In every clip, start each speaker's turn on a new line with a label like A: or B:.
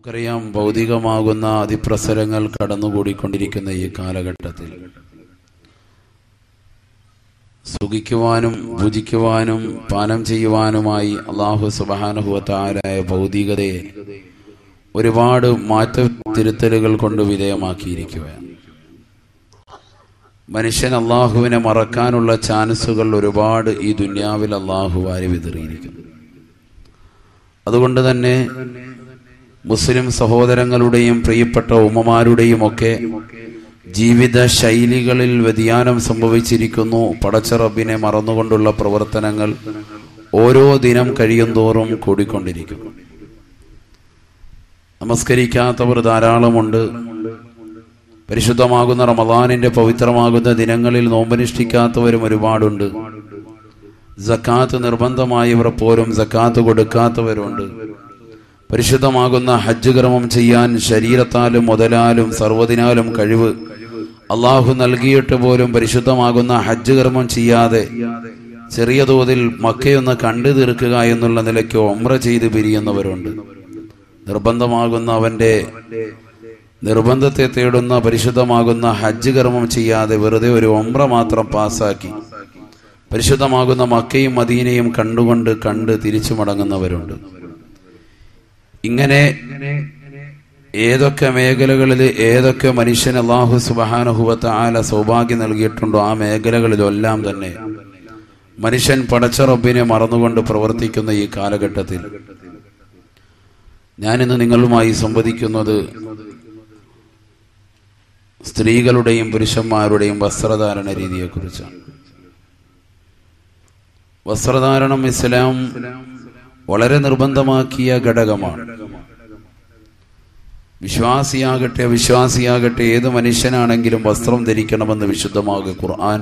A: നമുക്കറിയാം, ഭൗതികമാകുന്ന അതിപ്രസരങ്ങൾ കടന്നുകൂടിക്കൊണ്ടിരിക്കുന്ന ഈ കാലഘട്ടത്തിൽ സുഖിക്കുവാനും ഭുജിക്കുവാനും പാനം ചെയ്യുവാനുമായി അല്ലാഹു സുബ്ഹാനഹു വ തആല ഭൗതികതയെ ഒരുപാട് മാറ്റത്തിരുത്തലുകൾ കൊണ്ട് വിധേയമാക്കിയിരിക്കുകയാണ്. മനുഷ്യൻ അള്ളാഹുവിനെ മറക്കാനുള്ള ചാൻസുകൾ ഒരുപാട് ഈ ദുനിയാവിൽ അള്ളാഹു വാരി വിതറിയിരിക്കുന്നു. അതുകൊണ്ട് തന്നെ മുസ്ലിം സഹോദരങ്ങളുടെയും പ്രിയപ്പെട്ട ഉമ്മമാരുടെയും ഒക്കെ ജീവിത ശൈലികളിൽ വ്യതിയാനം സംഭവിച്ചിരിക്കുന്നു. പടച്ച റബ്ബിനെ മറന്നുകൊണ്ടുള്ള പ്രവർത്തനങ്ങൾ ഓരോ ദിനം കഴിയുന്തോറും കൂടിക്കൊണ്ടിരിക്കുന്നു. നമസ്കരിക്കാത്തവർ ധാരാളമുണ്ട്. പരിശുദ്ധമാകുന്ന റമദാനിന്റെ പവിത്രമാകുന്ന ദിനങ്ങളിൽ നോമ്പനുഷ്ഠിക്കാത്തവരും ഒരുപാടുണ്ട്. സക്കാത്ത് നിർബന്ധമായവർ പോലും സക്കാത്ത് കൊടുക്കാത്തവരുണ്ട്. പരിശുദ്ധമാകുന്ന ഹജ്ജ് കർമ്മം ചെയ്യാൻ ശരീരത്താലും മുതലാലും സർവ്വതിനാലും കഴിവ് അള്ളാഹു നൽകിയിട്ട് പോലും പരിശുദ്ധമാകുന്ന ഹജ്ജ് കർമ്മം ചെയ്യാതെ ചെറിയ തോതിൽ മക്കയൊന്ന് കണ്ടു തീർക്കുക എന്നുള്ള നിലയ്ക്ക് ഉംറ ചെയ്ത് പിരിയുന്നവരുണ്ട്. നിർബന്ധമാകുന്ന അവന്റെ നിർബന്ധത്തെ തേടുന്ന പരിശുദ്ധമാകുന്ന ഹജ്ജ് കർമ്മം ചെയ്യാതെ വെറുതെ ഒരു ഉംറ മാത്രം പാസാക്കി പരിശുദ്ധമാകുന്ന മക്കയും മദീനയും കണ്ട് തിരിച്ചു മടങ്ങുന്നവരുണ്ട്. ഇങ്ങനെ ഏതൊക്കെ മേഖലകളിൽ ഏതൊക്കെ മനുഷ്യൻ അല്ലാഹു സുബ്ഹാനഹു വ തആല സൗഭാഗ്യം നൽകിയിട്ടുണ്ടോ ആ മേഖലകളിലെല്ലാം തന്നെ മനുഷ്യൻ പടച്ച റബ്ബിനെ മറന്നുകൊണ്ട് പ്രവർത്തിക്കുന്ന ഈ കാലഘട്ടത്തിൽ ഞാനിന്ന് നിങ്ങളുമായി സംവദിക്കുന്നത് സ്ത്രീകളുടെയും പുരുഷന്മാരുടെയും വസ്ത്രധാരണ രീതിയെക്കുറിച്ചാണ്. വസ്ത്രധാരണം ഇസ്ലാം വളരെ നിർബന്ധമാക്കിയ ഘടകമാണ്. വിശ്വാസിയാകട്ടെ അവിശ്വാസിയാകട്ടെ ഏത് മനുഷ്യനാണെങ്കിലും വസ്ത്രം ധരിക്കണമെന്ന് വിശുദ്ധമാകുന്ന ഖുർആൻ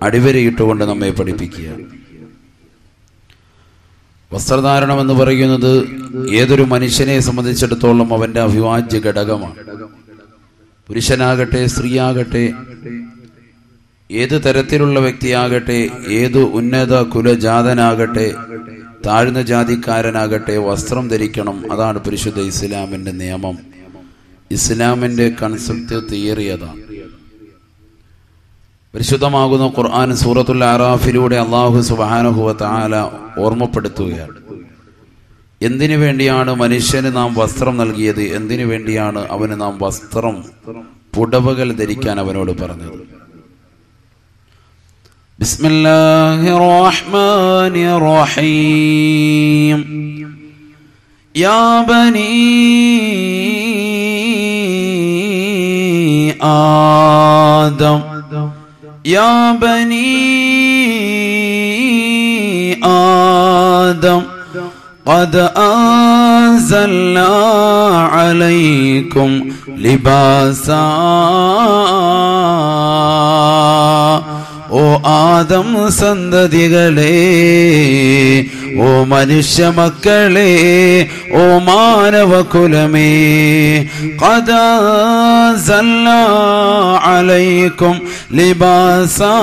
A: അടിവരയിട്ടുകൊണ്ട് നമ്മെ പഠിപ്പിക്കുകയാണ്. വസ്ത്രധാരണം എന്ന് പറയുന്നത് ഏതൊരു മനുഷ്യനെ സംബന്ധിച്ചിടത്തോളം അവന്റെ അവിഭാജ്യ ഘടകമാണ്. പുരുഷനാകട്ടെ സ്ത്രീയാകട്ടെ ഏത് തരത്തിലുള്ള വ്യക്തിയാകട്ടെ ഏത് ഉന്നത കുലജാതനാകട്ടെ താഴ്ന്ന ജാതിക്കാരനാകട്ടെ വസ്ത്രം ധരിക്കണം. അതാണ് പരിശുദ്ധ ഇസ്ലാമിന്റെ നിയമം. ഇസ്ലാമിന്റെ കൺസെപ്റ്റ് തിയറി അതാണ്. പരിശുദ്ധമാകുന്ന ഖുർആൻ സൂറത്തുൽ അറാഫിലൂടെ അല്ലാഹു സുബ്ഹാനഹു വ തആല ഓർമ്മപ്പെടുത്തുകയാണ്. എന്തിനു വേണ്ടിയാണ് മനുഷ്യന് നാം വസ്ത്രം നൽകിയത്, എന്തിനു വേണ്ടിയാണ് അവന് നാം വസ്ത്രം പുടവകൾ ധരിക്കാൻ അവനോട് പറഞ്ഞത്. ബിസ്മില്ലാഹിർ റഹ്മാനിർ റഹീം. യാ ബനീ ആദം യാ ബനീ ആദം ഖദ് അൻസൽനാ അലൈക്കും ലിബാസാ. ഓ ആദം സന്തതികളെ, ഓ മനുഷ്യ മക്കളെ, ഓ മാനവകുലമേ, ഖദ് അൻസൽനാ അലൈക്കും ലിബാസാ.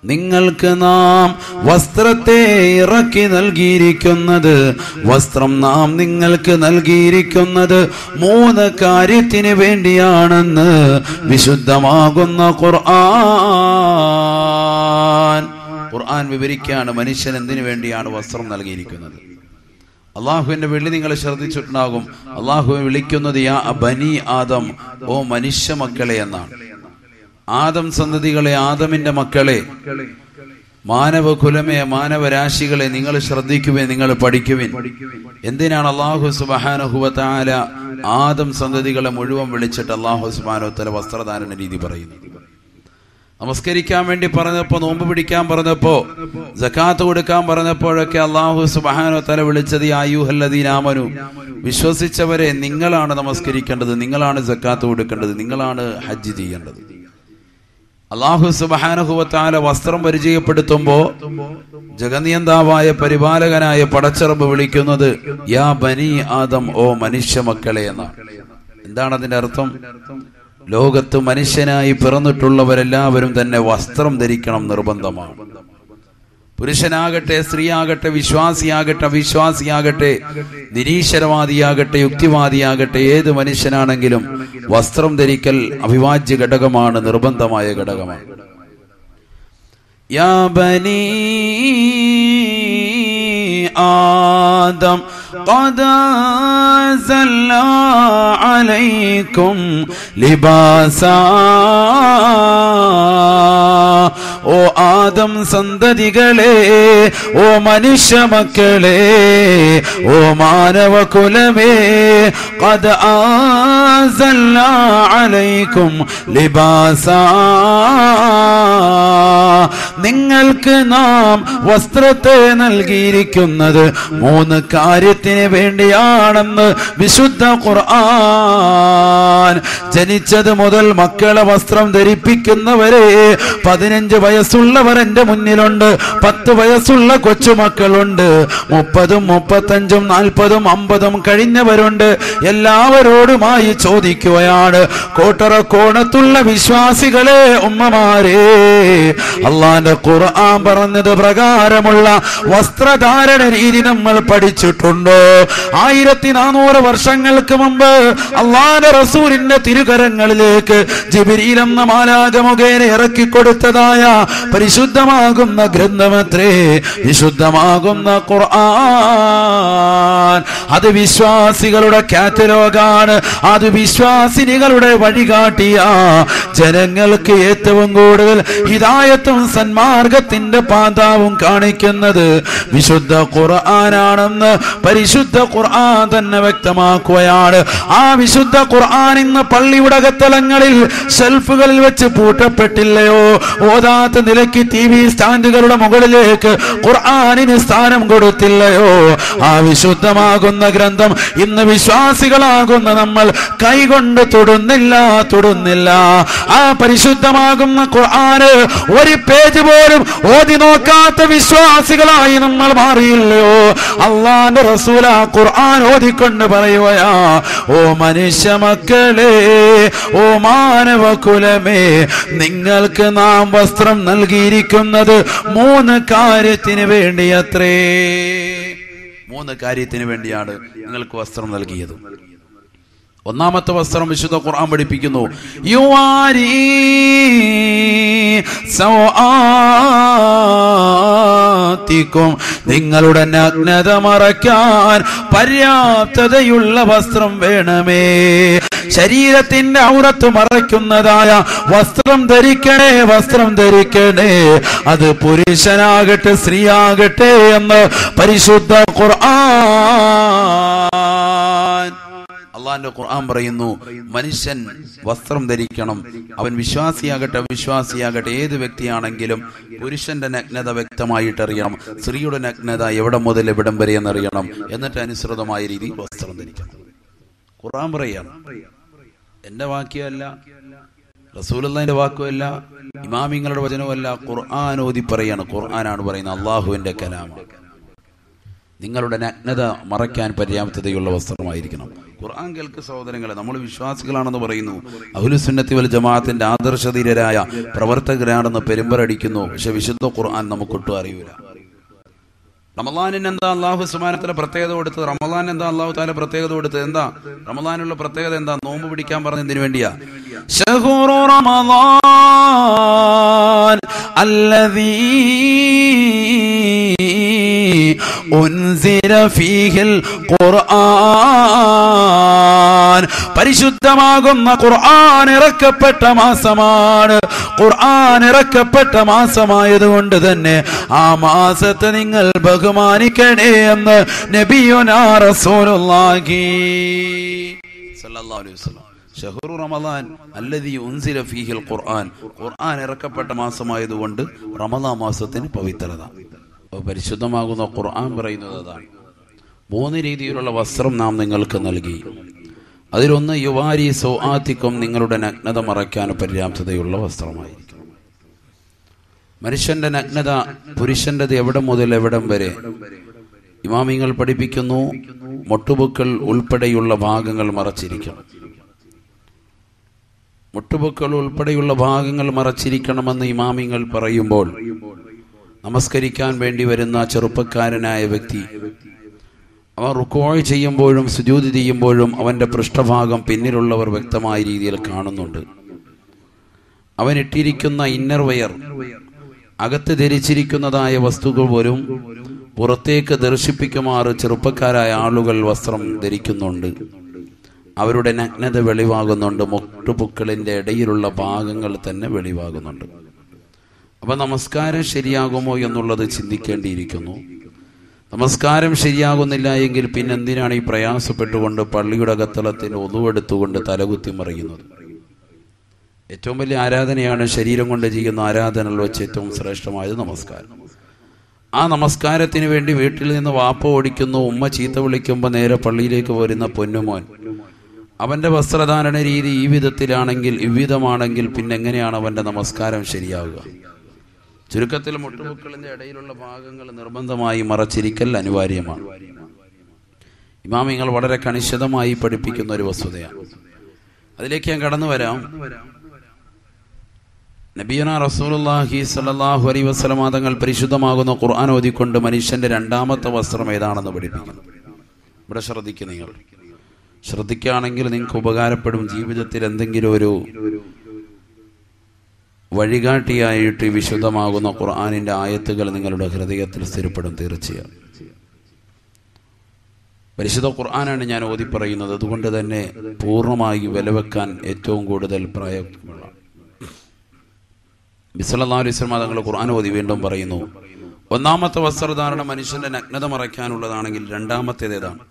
A: നിങ്ങൾക്ക് നാം വസ്ത്രത്തെ ഇറക്കി നൽകിയിരിക്കുന്നത്, വസ്ത്രം നാം നിങ്ങൾക്ക് നൽകിയിരിക്കുന്നത് 3 കാര്യത്തിന് വേണ്ടിയാണെന്ന് വിശുദ്ധമാകുന്ന ഖുർആൻ വിവരിക്കുകയാണ്. മനുഷ്യൻ എന്തിനു വേണ്ടിയാണ് വസ്ത്രം നൽകിയിരിക്കുന്നത്? അള്ളാഹുവിന്റെ വെള്ളി നിങ്ങൾ ശ്രദ്ധിച്ചിട്ടുണ്ടാകും. അള്ളാഹുവിനെ വിളിക്കുന്നത് യാ ബനി ആദം, ഓ മനുഷ്യ മക്കളെ എന്നാണ്. ആദം സന്തതികളെ, ആദമിന്റെ മക്കളെ, മാനവകുലമേ, മാനവരാശികളെ നിങ്ങൾ ശ്രദ്ധിക്കുവിൻ, നിങ്ങൾ പഠിക്കുവിൻ. എന്തിനാണ് അല്ലാഹു സുബ്ഹാനഹു വ തആല ആദം സന്തതികളെ മുഴുവൻ വിളിച്ചിട്ട് അല്ലാഹു സുബ്ഹാനഹു വ തആല വസ്ത്രധാരണ രീതി പറയുന്നത്? നമസ്കരിക്കാൻ വേണ്ടി പറഞ്ഞപ്പോ, നോമ്പ് പിടിക്കാൻ പറഞ്ഞപ്പോ, സക്കാത്ത് കൊടുക്കാൻ പറഞ്ഞപ്പോഴൊക്കെ അല്ലാഹു സുബ്ഹാനഹു വ തആല വിളിച്ചത് യാ അയ്യുഹല്ലദീന ആമനു, വിശ്വസിച്ചവരെ നിങ്ങളാണ് നമസ്കരിക്കേണ്ടത്, നിങ്ങളാണ് സക്കാത്ത് കൊടുക്കേണ്ടത്, നിങ്ങളാണ് ഹജ്ജ് ചെയ്യേണ്ടത്. അല്ലാഹു സുബ്ഹാനഹു വ തആല വസ്ത്രം പരിചയപ്പെടുത്തുമ്പോ ജഗനിയന്താവായ പരിപാലകനായ പടച്ച റബ്ബ് വിളിക്കുന്നത് യാ ബനി ആദം, ഓ മനുഷ്യ മക്കളെ എന്നാണ്. എന്താണ് അതിന്റെ അർത്ഥം? ലോകത്ത് മനുഷ്യനായി പിറന്നിട്ടുള്ളവരെല്ലാവരും തന്നെ വസ്ത്രം ധരിക്കണം, നിർബന്ധമാണ്. പുരുഷനാകട്ടെ, സ്ത്രീയാകട്ടെ, വിശ്വാസിയാകട്ടെ, അവിശ്വാസിയാകട്ടെ, നിരീശ്വരവാദിയാകട്ടെ, യുക്തിവാദിയാകട്ടെ, ഏത് മനുഷ്യനാണെങ്കിലും വസ്ത്രം ധരിക്കൽ അവിഭാജ്യ ഘടകമാണ്, നിർബന്ധമായ ഘടകമാണ്. യാ ബനീ ആദം ഖദ് അൻസൽനാ അലൈക്കും ലിബാസാ. ഓ ആദം സന്തതികളെ, ഓ മനുഷ്യ മക്കളെ, ഓ മാനവ കുലമേ, ഖദ് അൻസൽനാ അലൈക്കും ലിബാസാ. നിങ്ങൾക്ക് നാം വസ്ത്രത്തെ നൽകിയിരിക്കുന്നത് 3 കാര്യത്തിന് വേണ്ടിയാണെന്ന് വിശുദ്ധ ഖുർആൻ. ജനിച്ചത് മുതൽ മക്കളെ വസ്ത്രം ധരിപ്പിക്കുന്നവരെ 15 വയസ്സുള്ളവർ എന്റെ മുന്നിലുണ്ട്, 10 വയസ്സുള്ള കൊച്ചുമക്കളുണ്ട്, 30ഉം 35ഉം 40ഉം 50ഉം കഴിഞ്ഞവരുണ്ട്. എല്ലാവരോടുമായി ചോദിക്കുകയാണ്, കോട്ടറക്കോണത്തുള്ള വിശ്വാസികളെ, ഉമ്മമാരെ, അള്ളാന്റെ ഖുർആൻ പറഞ്ഞത് പ്രകാരമുള്ള വസ്ത്രധാരണ രീതി നമ്മൾ പഠിച്ചിട്ടുണ്ടോ? 1400 വർഷങ്ങൾക്ക് മുമ്പ് അള്ളാന്റെ റസൂലിന്റെ തിരുകരങ്ങളിലേക്ക് ജിബ്രീൽ എന്ന മാലാഖ മുഖേന ഇറക്കിക്കൊടുത്തതായ പരിശുദ്ധമാകുന്ന ഗ്രന്ഥമത്രേ വിശുദ്ധമാകുന്ന ഖുർആൻ. അത് വിശ്വാസികളുടെ കാറ്റലോഗാണ്, അത് വിശ്വാസിനികളുടെ വഴികാട്ടിയ ജനങ്ങൾക്ക് ഏറ്റവും കൂടുതൽ ഹിദായത്തും സന്മാർഗത്തിന്റെ പാതാവും കാണിക്കുന്നത് വിശുദ്ധ ഖുർആനാണെന്ന് പരിശുദ്ധ ഖുർആൻ തന്നെ വ്യക്തമാക്കുകയാണ്. ആ വിശുദ്ധ ഖുർആൻ ഇന്ന് പള്ളിയുടെ അകത്തളങ്ങളിൽ ഷെൽഫുകളിൽ വെച്ച് പൂട്ടപ്പെട്ടില്ലയോ? ഓതാത്ത നിലയ്ക്ക് TV സ്റ്റാൻഡുകളുടെ മുകളിലേക്ക് ഖുർആനിന് സ്ഥാനം കൊടുത്തില്ലയോ? ആ വിശുദ്ധമാകുന്ന ഗ്രന്ഥം ഇന്ന് വിശ്വാസികളാകുന്ന നമ്മൾ കൈകൊണ്ട് തൊടുന്നില്ല. ആ പരിശുദ്ധമാകുന്ന ഖുർആന് ഒരു പേജ് പോലും ഓതി നോക്കാത്ത വിശ്വാസികളായി നമ്മൾ മാറിയില്ലയോ? അള്ളാന്റെ റസൂൽ ആ ഖുർആൻ ഓതിക്കൊണ്ട് പറയുകയാ, ഓ മനുഷ്യ മക്കളെ, ഓ മാനവ കുലമേ, നിങ്ങൾക്ക് നാം വസ്ത്രം നൽകിയിരിക്കുന്നത് 3 കാര്യത്തിന് വേണ്ടി അത്രേ. 3 കാര്യത്തിന് വേണ്ടിയാണ് നിങ്ങൾക്ക് വസ്ത്രം നൽകിയത്. ഒന്നാമത്തെ വസ്ത്രം വിശുദ്ധ ഖുർആൻ പഠിപ്പിക്കുന്നു, യുവാരി സൗആതികും, നിങ്ങളുടെ നഗ്നത മറയ്ക്കാൻ പര്യാപ്തതയുള്ള വസ്ത്രം വേണമേ. ശരീരത്തിന്റെ ഔറത്ത് മറയ്ക്കുന്നതായ വസ്ത്രം ധരിക്കണേ, വസ്ത്രം ധരിക്കണേ. അത് പുരുഷനാകട്ടെ സ്ത്രീയാകട്ടെ എന്ന് പരിശുദ്ധ ഖുർആൻ. അള്ളാന്റെ ഖുർആൻ പറയുന്നു, മനുഷ്യൻ വസ്ത്രം ധരിക്കണം. അവൻ വിശ്വാസിയാകട്ടെ അവിശ്വാസിയാകട്ടെ ഏത് വ്യക്തിയാണെങ്കിലും പുരുഷന്റെ നഗ്നത വ്യക്തമായിട്ട് അറിയണം, സ്ത്രീയുടെ നഗ്നത എവിടെ മുതൽ എവിടം വരെ എന്നറിയണം. എന്നിട്ട് അനുസൃതമായ രീതിയിൽ വസ്ത്രം ധരിക്കണം. ഖുർആൻ പറയാണ്, എന്റെ വാക്യമല്ല, റസൂലുള്ളാഹിന്റെ വാക്കുമല്ല, ഇമാമിങ്ങളുടെ വചനമല്ല, ഖുർആൻ ഓതി പറയാണ്. ഖുർആനാണ് പറയുന്നത്, അള്ളാഹുവിന്റെ കലാമാണ്. നിങ്ങളുടെ നഗ്നത മറയ്ക്കാൻ പര്യാപ്തതയുള്ള വസ്ത്രമായിരിക്കണം. ഖുർആൻ കേൾക്ക് സഹോദരങ്ങളെ, നമ്മൾ വിശ്വാസികളാണെന്ന് പറയുന്നു, അഹ്ലുസുന്നത്തി വൽ ജമാഅത്തിന്റെ ആദർശധീരരായ പ്രവർത്തകരാണെന്ന് പെരുമ്പറടിക്കുന്നു. പക്ഷെ വിശുദ്ധ ഖുർആൻ നമുക്കൊട്ടും അറിയൂല. റമളാനിന് എന്താ അള്ളാഹു സുബ്ഹാനഹു വ തആല പ്രത്യേകത കൊടുത്തത്? റമളാൻ എന്താ അള്ളാഹു തആല പ്രത്യേകത കൊടുത്തത്? എന്താ റമളാനുള്ള പ്രത്യേകത? എന്താ? നോമ്പ് പിടിക്കാൻ പറഞ്ഞതിന് വേണ്ടിയാ. ശഹ്റു റമളാൻ അല്ലദീ ഉൻസില ഫീഹിൽ ഖുർആൻ. പരിശുദ്ധമാകുന്ന ഖുർആൻ ഇറക്കപ്പെട്ട മാസമാണ്. ഖുർആൻ ഇറക്കപ്പെട്ട മാസമായതുകൊണ്ട് തന്നെ ആ മാസത്തെ നിങ്ങൾ ബഹുമാനിക്കണേ എന്ന് നബിയുനാ റസൂലുള്ളാഹി സ്വല്ലല്ലാഹു അലൈഹി വസല്ലം. ശഹ്റു റമളാൻ അല്ലദീ ഉൻസില ഫീഹിൽ ഖുർആൻ. ഖുർആൻ ഇറക്കപ്പെട്ട മാസമായതുകൊണ്ട് റമളാൻ മാസത്തിന് പവിത്രത. പരിശുദ്ധമാകുന്ന ഖുർആൻ പറയുന്നത് അതാണ്. 3 രീതിയിലുള്ള വസ്ത്രം നാം നിങ്ങൾക്ക് നൽകി. അതിലൊന്ന് യുവാരി സൗആതിക്കും, നിങ്ങളുടെ നഗ്നത മറയ്ക്കാൻ പര്യാപ്തതയുള്ള വസ്ത്രമായിരിക്കും. മനുഷ്യന്റെ നഗ്നത പുരുഷന്റേത് എവിടെ മുതൽ എവിടം വരെ? ഇമാമിങ്ങൾ പഠിപ്പിക്കുന്നു, മുട്ടുപൊക്കൾ ഉൾപ്പെടെയുള്ള ഭാഗങ്ങൾ മറച്ചിരിക്കണം. മുട്ടുപൊക്കൾ ഉൾപ്പെടെയുള്ള ഭാഗങ്ങൾ മറച്ചിരിക്കണമെന്ന് ഇമാമിങ്ങൾ പറയുമ്പോൾ നമസ്കരിക്കാൻ വേണ്ടി വരുന്ന ചെറുപ്പക്കാരനായ വ്യക്തി അവൻ റുക്വഅ് ചെയ്യുമ്പോഴും സുജൂദ് ചെയ്യുമ്പോഴും അവൻ്റെ പൃഷ്ഠഭാഗം പിന്നിലുള്ളവർ വ്യക്തമായ രീതിയിൽ കാണുന്നുണ്ട്. അവൻ ഇട്ടിരിക്കുന്ന ഇന്നർ വെയർ, അകത്ത് ധരിച്ചിരിക്കുന്നതായ വസ്തുക്കൾ പോലും പുറത്തേക്ക് ദർശിപ്പിക്കുമാറ് ചെറുപ്പക്കാരായ ആളുകൾ വസ്ത്രം ധരിക്കുന്നുണ്ട്. അവരുടെ നഗ്നത വെളിവാകുന്നുണ്ട്. മുട്ടുപുക്കളിൻ്റെ ഇടയിലുള്ള ഭാഗങ്ങൾ തന്നെ വെളിവാകുന്നുണ്ട്. അപ്പം നമസ്കാരം ശരിയാകുമോ എന്നുള്ളത് ചിന്തിക്കേണ്ടിയിരിക്കുന്നു. നമസ്കാരം ശരിയാകുന്നില്ല എങ്കിൽ പിന്നെന്തിനാണ് ഈ പ്രയാസപ്പെട്ടുകൊണ്ട് പള്ളിയുടെ അകത്തളത്തിന് ഒതുവെടുത്തുകൊണ്ട് തലകുത്തി മറിയുന്നത്? ഏറ്റവും വലിയ ആരാധനയാണ് ശരീരം കൊണ്ട് ചെയ്യുന്ന ആരാധനകൾ വെച്ച് ഏറ്റവും ശ്രേഷ്ഠമായത് നമസ്കാരം. ആ നമസ്കാരത്തിന് വേണ്ടി വീട്ടിൽ നിന്ന് വാപ്പ ഓടിക്കുന്നു, ഉമ്മ ചീത്ത വിളിക്കുമ്പോൾ നേരെ പള്ളിയിലേക്ക് വരുന്ന പൊന്നുമോൻ, അവൻ്റെ വസ്ത്രധാരണ രീതി ഈ വിധത്തിലാണെങ്കിൽ, ഇவ்விதമാണെങ്കിൽ പിന്നെ എങ്ങനെയാണ് അവൻ്റെ നമസ്കാരം ശരിയാവുക? ചുരുക്കത്തിൽ മുട്ടുപുക്കളിൻ്റെ ഇടയിലുള്ള ഭാഗങ്ങൾ നിർബന്ധമായി മറച്ചിരിക്കൽ അനിവാര്യമാണ്. ഇമാമിങ്ങൾ വളരെ കണിശതമായി പഠിപ്പിക്കുന്ന ഒരു വസ്തുതയാണ്. അതിലേക്ക് ഞാൻ കടന്നു വരാം. നബിയുനാ റസൂലുള്ളാഹി സ്വല്ലല്ലാഹു അലൈഹി വസല്ലം തങ്ങൾ പരിശുദ്ധമാകുന്ന ഖുർആൻ ഓതിക്കൊണ്ട് മനുഷ്യന്റെ രണ്ടാമത്തെ വസ്ത്രം ഏതാണെന്ന് പഠിപ്പിക്കുന്നു. ഇവിടെ ശ്രദ്ധിക്കുക. നിങ്ങൾ ശ്രദ്ധിക്കുകയാണെങ്കിൽ നിങ്ങൾക്ക് ഉപകാരപ്പെടും. ജീവിതത്തിൽ എന്തെങ്കിലും ഒരു വഴികാട്ടിയായിട്ട് വിശുദ്ധമാകുന്ന ഖുർആനിന്റെ ആയത്തുകൾ നിങ്ങളുടെ ഹൃദയത്തിൽ സ്ഥിരപ്പെടും തീർച്ചയായും. പരിശുദ്ധ ഖുർആനാണ് ഞാൻ ഓതി പറയുന്നത്. അതുകൊണ്ട് തന്നെ പൂർണ്ണമായി വിലവെക്കാൻ ഏറ്റവും കൂടുതൽ പ്രായമുള്ള സല്ലല്ലാഹു അലൈഹി വസല്ലം തങ്ങൾ ഖുർആൻ ഓതി വീണ്ടും പറയുന്നു, ഒന്നാമത്തെ വസ്ത്രധാരണ മനുഷ്യന്റെ നഗ്നത മറയ്ക്കാനുള്ളതാണെങ്കിൽ രണ്ടാമത്തേത് ഏതാണ്?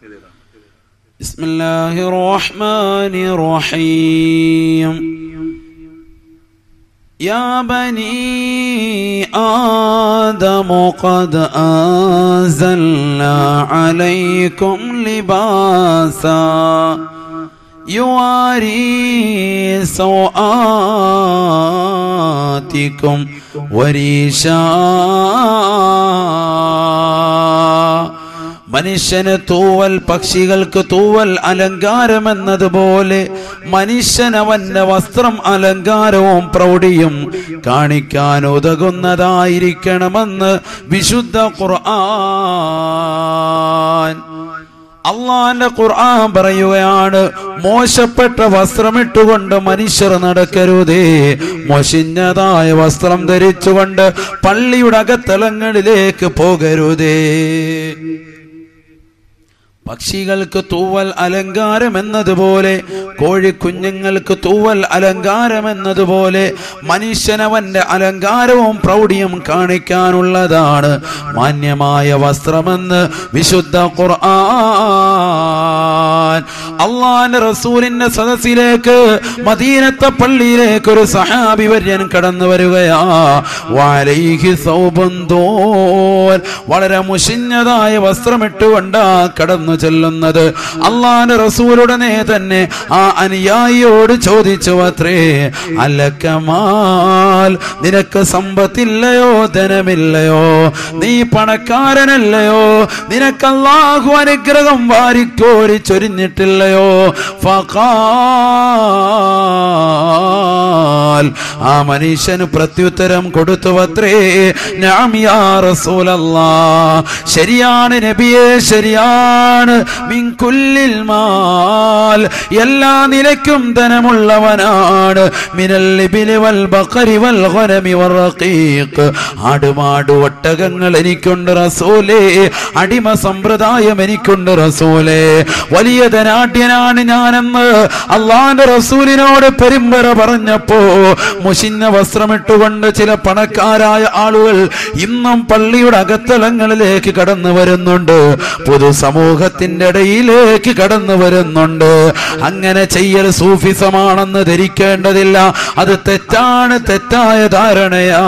A: ബിസ്മില്ലാഹിർ റഹ്മാനിർ റഹീം. യാ ബനീ ആദം ഖദ് അൻസൽനാ അലൈക്കും ലിബാസാ യുവാരി സൗആതികും വരീശാ. മനുഷ്യന് തൂവൽ, പക്ഷികൾക്ക് തൂവൽ അലങ്കാരം എന്നതുപോലെ മനുഷ്യനവന്റെ വസ്ത്രം അലങ്കാരവും പ്രൗഢിയും കാണിക്കാൻ ഉതകുന്നതായിരിക്കണമെന്ന് വിശുദ്ധ ഖുർആൻ. അള്ളാന്റെ ഖുർആൻ പറയുകയാണ്, മോശപ്പെട്ട വസ്ത്രമിട്ടുകൊണ്ട് മനുഷ്യർ നടക്കരുതേ, മോശിഞ്ഞതായ വസ്ത്രം ധരിച്ചുകൊണ്ട് പള്ളിയുടെ അകത്തളങ്ങളിലേക്ക് പോകരുതേ. പക്ഷികൾക്ക് തൂവൽ അലങ്കാരം എന്നതുപോലെ, കോഴിക്കുഞ്ഞുങ്ങൾക്ക് തൂവൽ അലങ്കാരം എന്നതുപോലെ മനുഷ്യനവന്റെ അലങ്കാരവും പ്രൗഢിയും കാണിക്കാനുള്ളതാണ് മാന്യമായ വസ്ത്രമെന്ന് വിശുദ്ധ ഖുർആൻ. അള്ളാന്റെ റസൂലിന്റെ സദസ്സിലേക്ക്, മദീനത്തെ പള്ളിയിലേക്ക് ഒരു സഹാബി വര്യൻ കടന്നു വരികയാ. വഅലൈഹി സൗബുൻ ദൂൽ, വളരെ മുഷിഞ്ഞതായ വസ്ത്രമിട്ടുകൊണ്ടാ കടന്നു ചെല്ലുന്നത്. അള്ളാന്റെ റസൂലുടെ തന്നെ ആ അനുയായിയോട് ചോദിച്ചു അത്രേ, അലക്കമാൽ, നിനക്ക് സമ്പത്തില്ലയോ, ധനമില്ലയോ, നീ പണക്കാരനല്ലയോ, നിനക്ക് അല്ലാഹു അനുഗ്രഹം വാരിക്കോരി ചൊരിഞ്ഞിട്ടില്ലയോ? ഫഖാൽ, ആ മനുഷ്യന് പ്രത്യുത്തരം കൊടുത്തു അത്രേ, നഅം യാ റസൂലല്ലാഹ്, ശരിയാണ് നബിയേ, ശരിയാണ്. മിൻ കുല്ലിൽ മാൽ, എല്ലാ നിലയ്ക്കും ധനമുള്ളവനാണ്. മിനൽ ഇബ്ലി വൽ ബഖരി വൽ ഗനമി വർ റഖീഖ്, ആടുമാട് ഒട്ടകങ്ങൾ എനിക്കുണ്ട് റസൂലേ, അടിമ സമ്പ്രദായം എനിക്കുണ്ട് റസൂലേ, വലിയ ധനാഢ്യനാണ് ഞാനെന്ന് അള്ളാന്റെ റസൂലിനോട് പെരുമ്പറ പറഞ്ഞപ്പോ മുഷിഞ്ഞ വസ്ത്രമിട്ടുകൊണ്ട് ചില പണക്കാരായ ആളുകൾ ഇന്നും പള്ളിയുടെ അകത്തളങ്ങളിലേക്ക് കടന്നു വരുന്നുണ്ട്, പൊതുസമൂഹത്തിന്റെ ഇടയിലേക്ക് കടന്നു വരുന്നുണ്ട്. അങ്ങനെ ചെയ്യൽ സൂഫിസമാണെന്ന് ധരിക്കേണ്ടതില്ല. അത് തെറ്റാണ്, തെറ്റായ ധാരണയാ.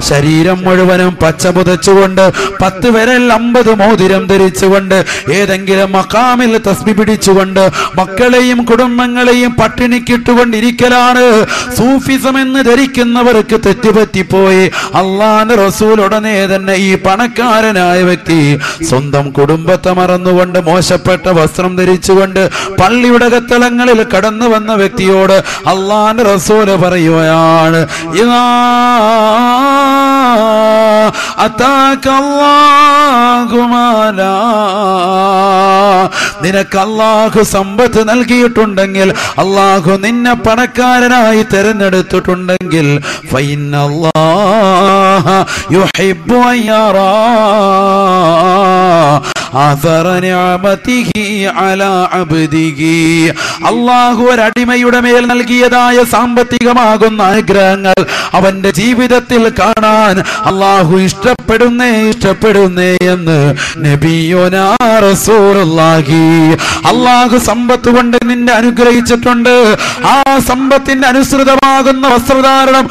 A: ശരീരം മുഴുവനും പച്ച പുതച്ചുകൊണ്ട് 10 വിരൽ 50 മോതിരം ധരിച്ചുകൊണ്ട് ഏതെങ്കിലും മഖാമിൽ തസ്ബീഹ് പിടിച്ചുകൊണ്ട് മക്കളെയും കുടുംബങ്ങളെയും പട്ടിണിക്കിട്ടുകൊണ്ടിരിക്കലാണ് സൂഫിസം എന്ന് ധരിക്കുന്നവർക്ക് തെറ്റുപറ്റിപ്പോയി. അള്ളാന്റെ റസൂൽ ഉടനെ തന്നെ ഈ പണക്കാരനായ വ്യക്തി സ്വന്തം കുടുംബത്തെ മറന്നുകൊണ്ട് മോശപ്പെട്ട വസ്ത്രം ധരിച്ചുകൊണ്ട് പള്ളിയുടെ അകത്തളങ്ങളിൽ കടന്നു വന്ന വ്യക്തിയോട് അള്ളാന്റെ റസൂല് പറയുകയാണ്, അതാകല്ലാഹു മാലാ, നിനക്ക് അല്ലാഹു സമ്പത്ത് നൽകിയിട്ടുണ്ടെങ്കിൽ, അല്ലാഹു നിന്നെ പണക്കാരനായി തിരഞ്ഞെടുത്തിട്ടുണ്ടെങ്കിൽ, ഫഇന്നല്ലാഹ യുഹിബ്ബു അയ്യറാ ആഥറ നിഅമതിഹി അലാ അബ്ദിഹി. അല്ലാഹു ഒരടിമയുടെ മേൽ നൽകിയതായ സാമ്പത്തികമാകുന്ന അനുഗ്രഹങ്ങൾ അവന്റെ ജീവിതത്തിൽ കാണാൻ അല്ലാഹു ഇഷ്ടപ്പെടുന്നേ എന്ന് നബിയുനാ റസൂലുള്ളാഹി. അല്ലാഹു സമ്പത്ത് കൊണ്ട് നിന്നെ അനുഗ്രഹിച്ചിട്ടുണ്ട്. ആ സമ്പത്തിന്റെ അനുസൃതമാകുന്ന വസ്ത്രധാരണം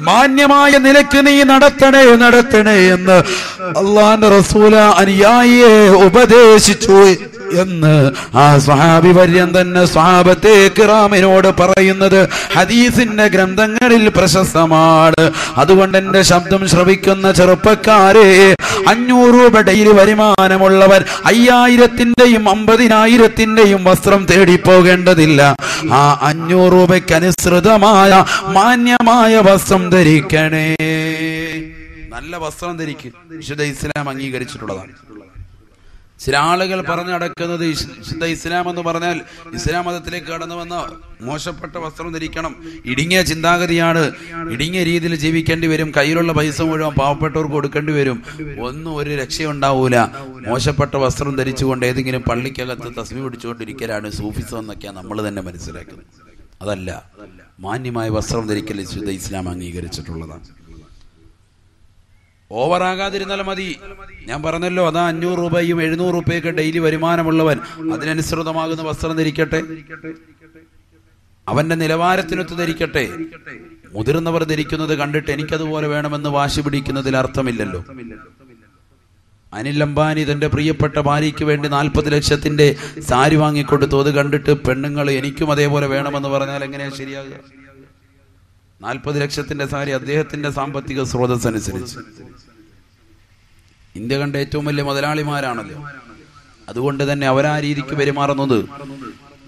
A: മാന്യമായ നിലയ്ക്ക് നീ നടത്തണേ എന്ന് അല്ലാഹുവിന്റെ റസൂൽ അനുയായിയെ ഉപദേശിച്ചു എന്ന് ആ സ്വഹാബി വര്യൻ തന്നെ സ്വഹാബത്തെ കിറാമിനോട് പറയുന്നത് ഹദീസിന്റെ ഗ്രന്ഥങ്ങളിൽ പ്രശസ്തമാണ്. അതുകൊണ്ട് എന്റെ ശബ്ദം ശ്രവിക്കുന്ന ചെറുപ്പക്കാരെ, 500 രൂപ ഡെയിലി വരുമാനമുള്ളവർ 5000-ന്റെയും 50,000-ന്റെയും വസ്ത്രം തേടി പോകേണ്ടതില്ല. ആ 500 രൂപയ്ക്ക് അനുസൃതമായ മാന്യമായ വസ്ത്രം ധരിക്കണേ. നല്ല വസ്ത്രം ധരിക്കും. വിശുദ്ധ ഇസ്ലാം അംഗീകരിച്ചിട്ടുള്ളതാണ്. ചില ആളുകൾ പറഞ്ഞു നടക്കുന്നത് വിശുദ്ധ ഇസ്ലാം എന്ന് പറഞ്ഞാൽ ഇസ്ലാം മതത്തിലേക്ക് കടന്നു വന്ന മോശപ്പെട്ട വസ്ത്രം ധരിക്കണം, ഇടുങ്ങിയ ചിന്താഗതിയാണ്, ഇടുങ്ങിയ രീതിയിൽ ജീവിക്കേണ്ടി വരും, കയ്യിലുള്ള പൈസ മുഴുവൻ പാവപ്പെട്ടവർക്ക് കൊടുക്കേണ്ടി വരും, ഒന്നും ഒരു രക്ഷയുണ്ടാവൂല, മോശപ്പെട്ട വസ്ത്രം ധരിച്ചുകൊണ്ട് ഏതെങ്കിലും പള്ളിക്കകത്ത് തസ്ബീഹ് പിടിച്ചുകൊണ്ടിരിക്കലാണ് സൂഫിസം എന്നൊക്കെയാണ് നമ്മൾ തന്നെ മനസ്സിലാക്കുന്നത്. അതല്ല, മാന്യമായ വസ്ത്രം ധരിക്കൽ വിശുദ്ധ ഇസ്ലാം അംഗീകരിച്ചിട്ടുള്ളതാണ്. ഓവറാകാതിരുന്നാലും മതി. ഞാൻ പറഞ്ഞല്ലോ, അതാ 500 രൂപയും 700 രൂപയൊക്കെ ഡെയിലി വരുമാനമുള്ളവൻ അതിനനുസൃതമാകുന്ന വസ്ത്രം ധരിക്കട്ടെ, അവന്റെ നിലവാരത്തിനൊത്ത് ധരിക്കട്ടെ. മുതിർന്നവർ ധരിക്കുന്നത് കണ്ടിട്ട് എനിക്കതുപോലെ വേണമെന്ന് വാശി പിടിക്കുന്നതിൽ അർത്ഥമില്ലല്ലോ. അനിൽ അംബാനി തന്റെ പ്രിയപ്പെട്ട ഭാര്യയ്ക്ക് വേണ്ടി 40 ലക്ഷത്തിന്റെ സാരി വാങ്ങിക്കൊടുത്തു. അത് കണ്ടിട്ട് പെണ്ണുങ്ങൾ എനിക്കും അതേപോലെ വേണമെന്ന് പറഞ്ഞാൽ എങ്ങനെയാ ശരിയാകുക? 40 ലക്ഷത്തിന്റെ സാരി അദ്ദേഹത്തിന്റെ സാമ്പത്തിക സ്രോതസ് അനുസരിച്ച്. ഇന്ത്യ കണ്ട ഏറ്റവും വലിയ മുതലാളിമാരാണല്ലോ. അതുകൊണ്ട് തന്നെ അവരാ രീതിക്ക് പെരുമാറുന്നത്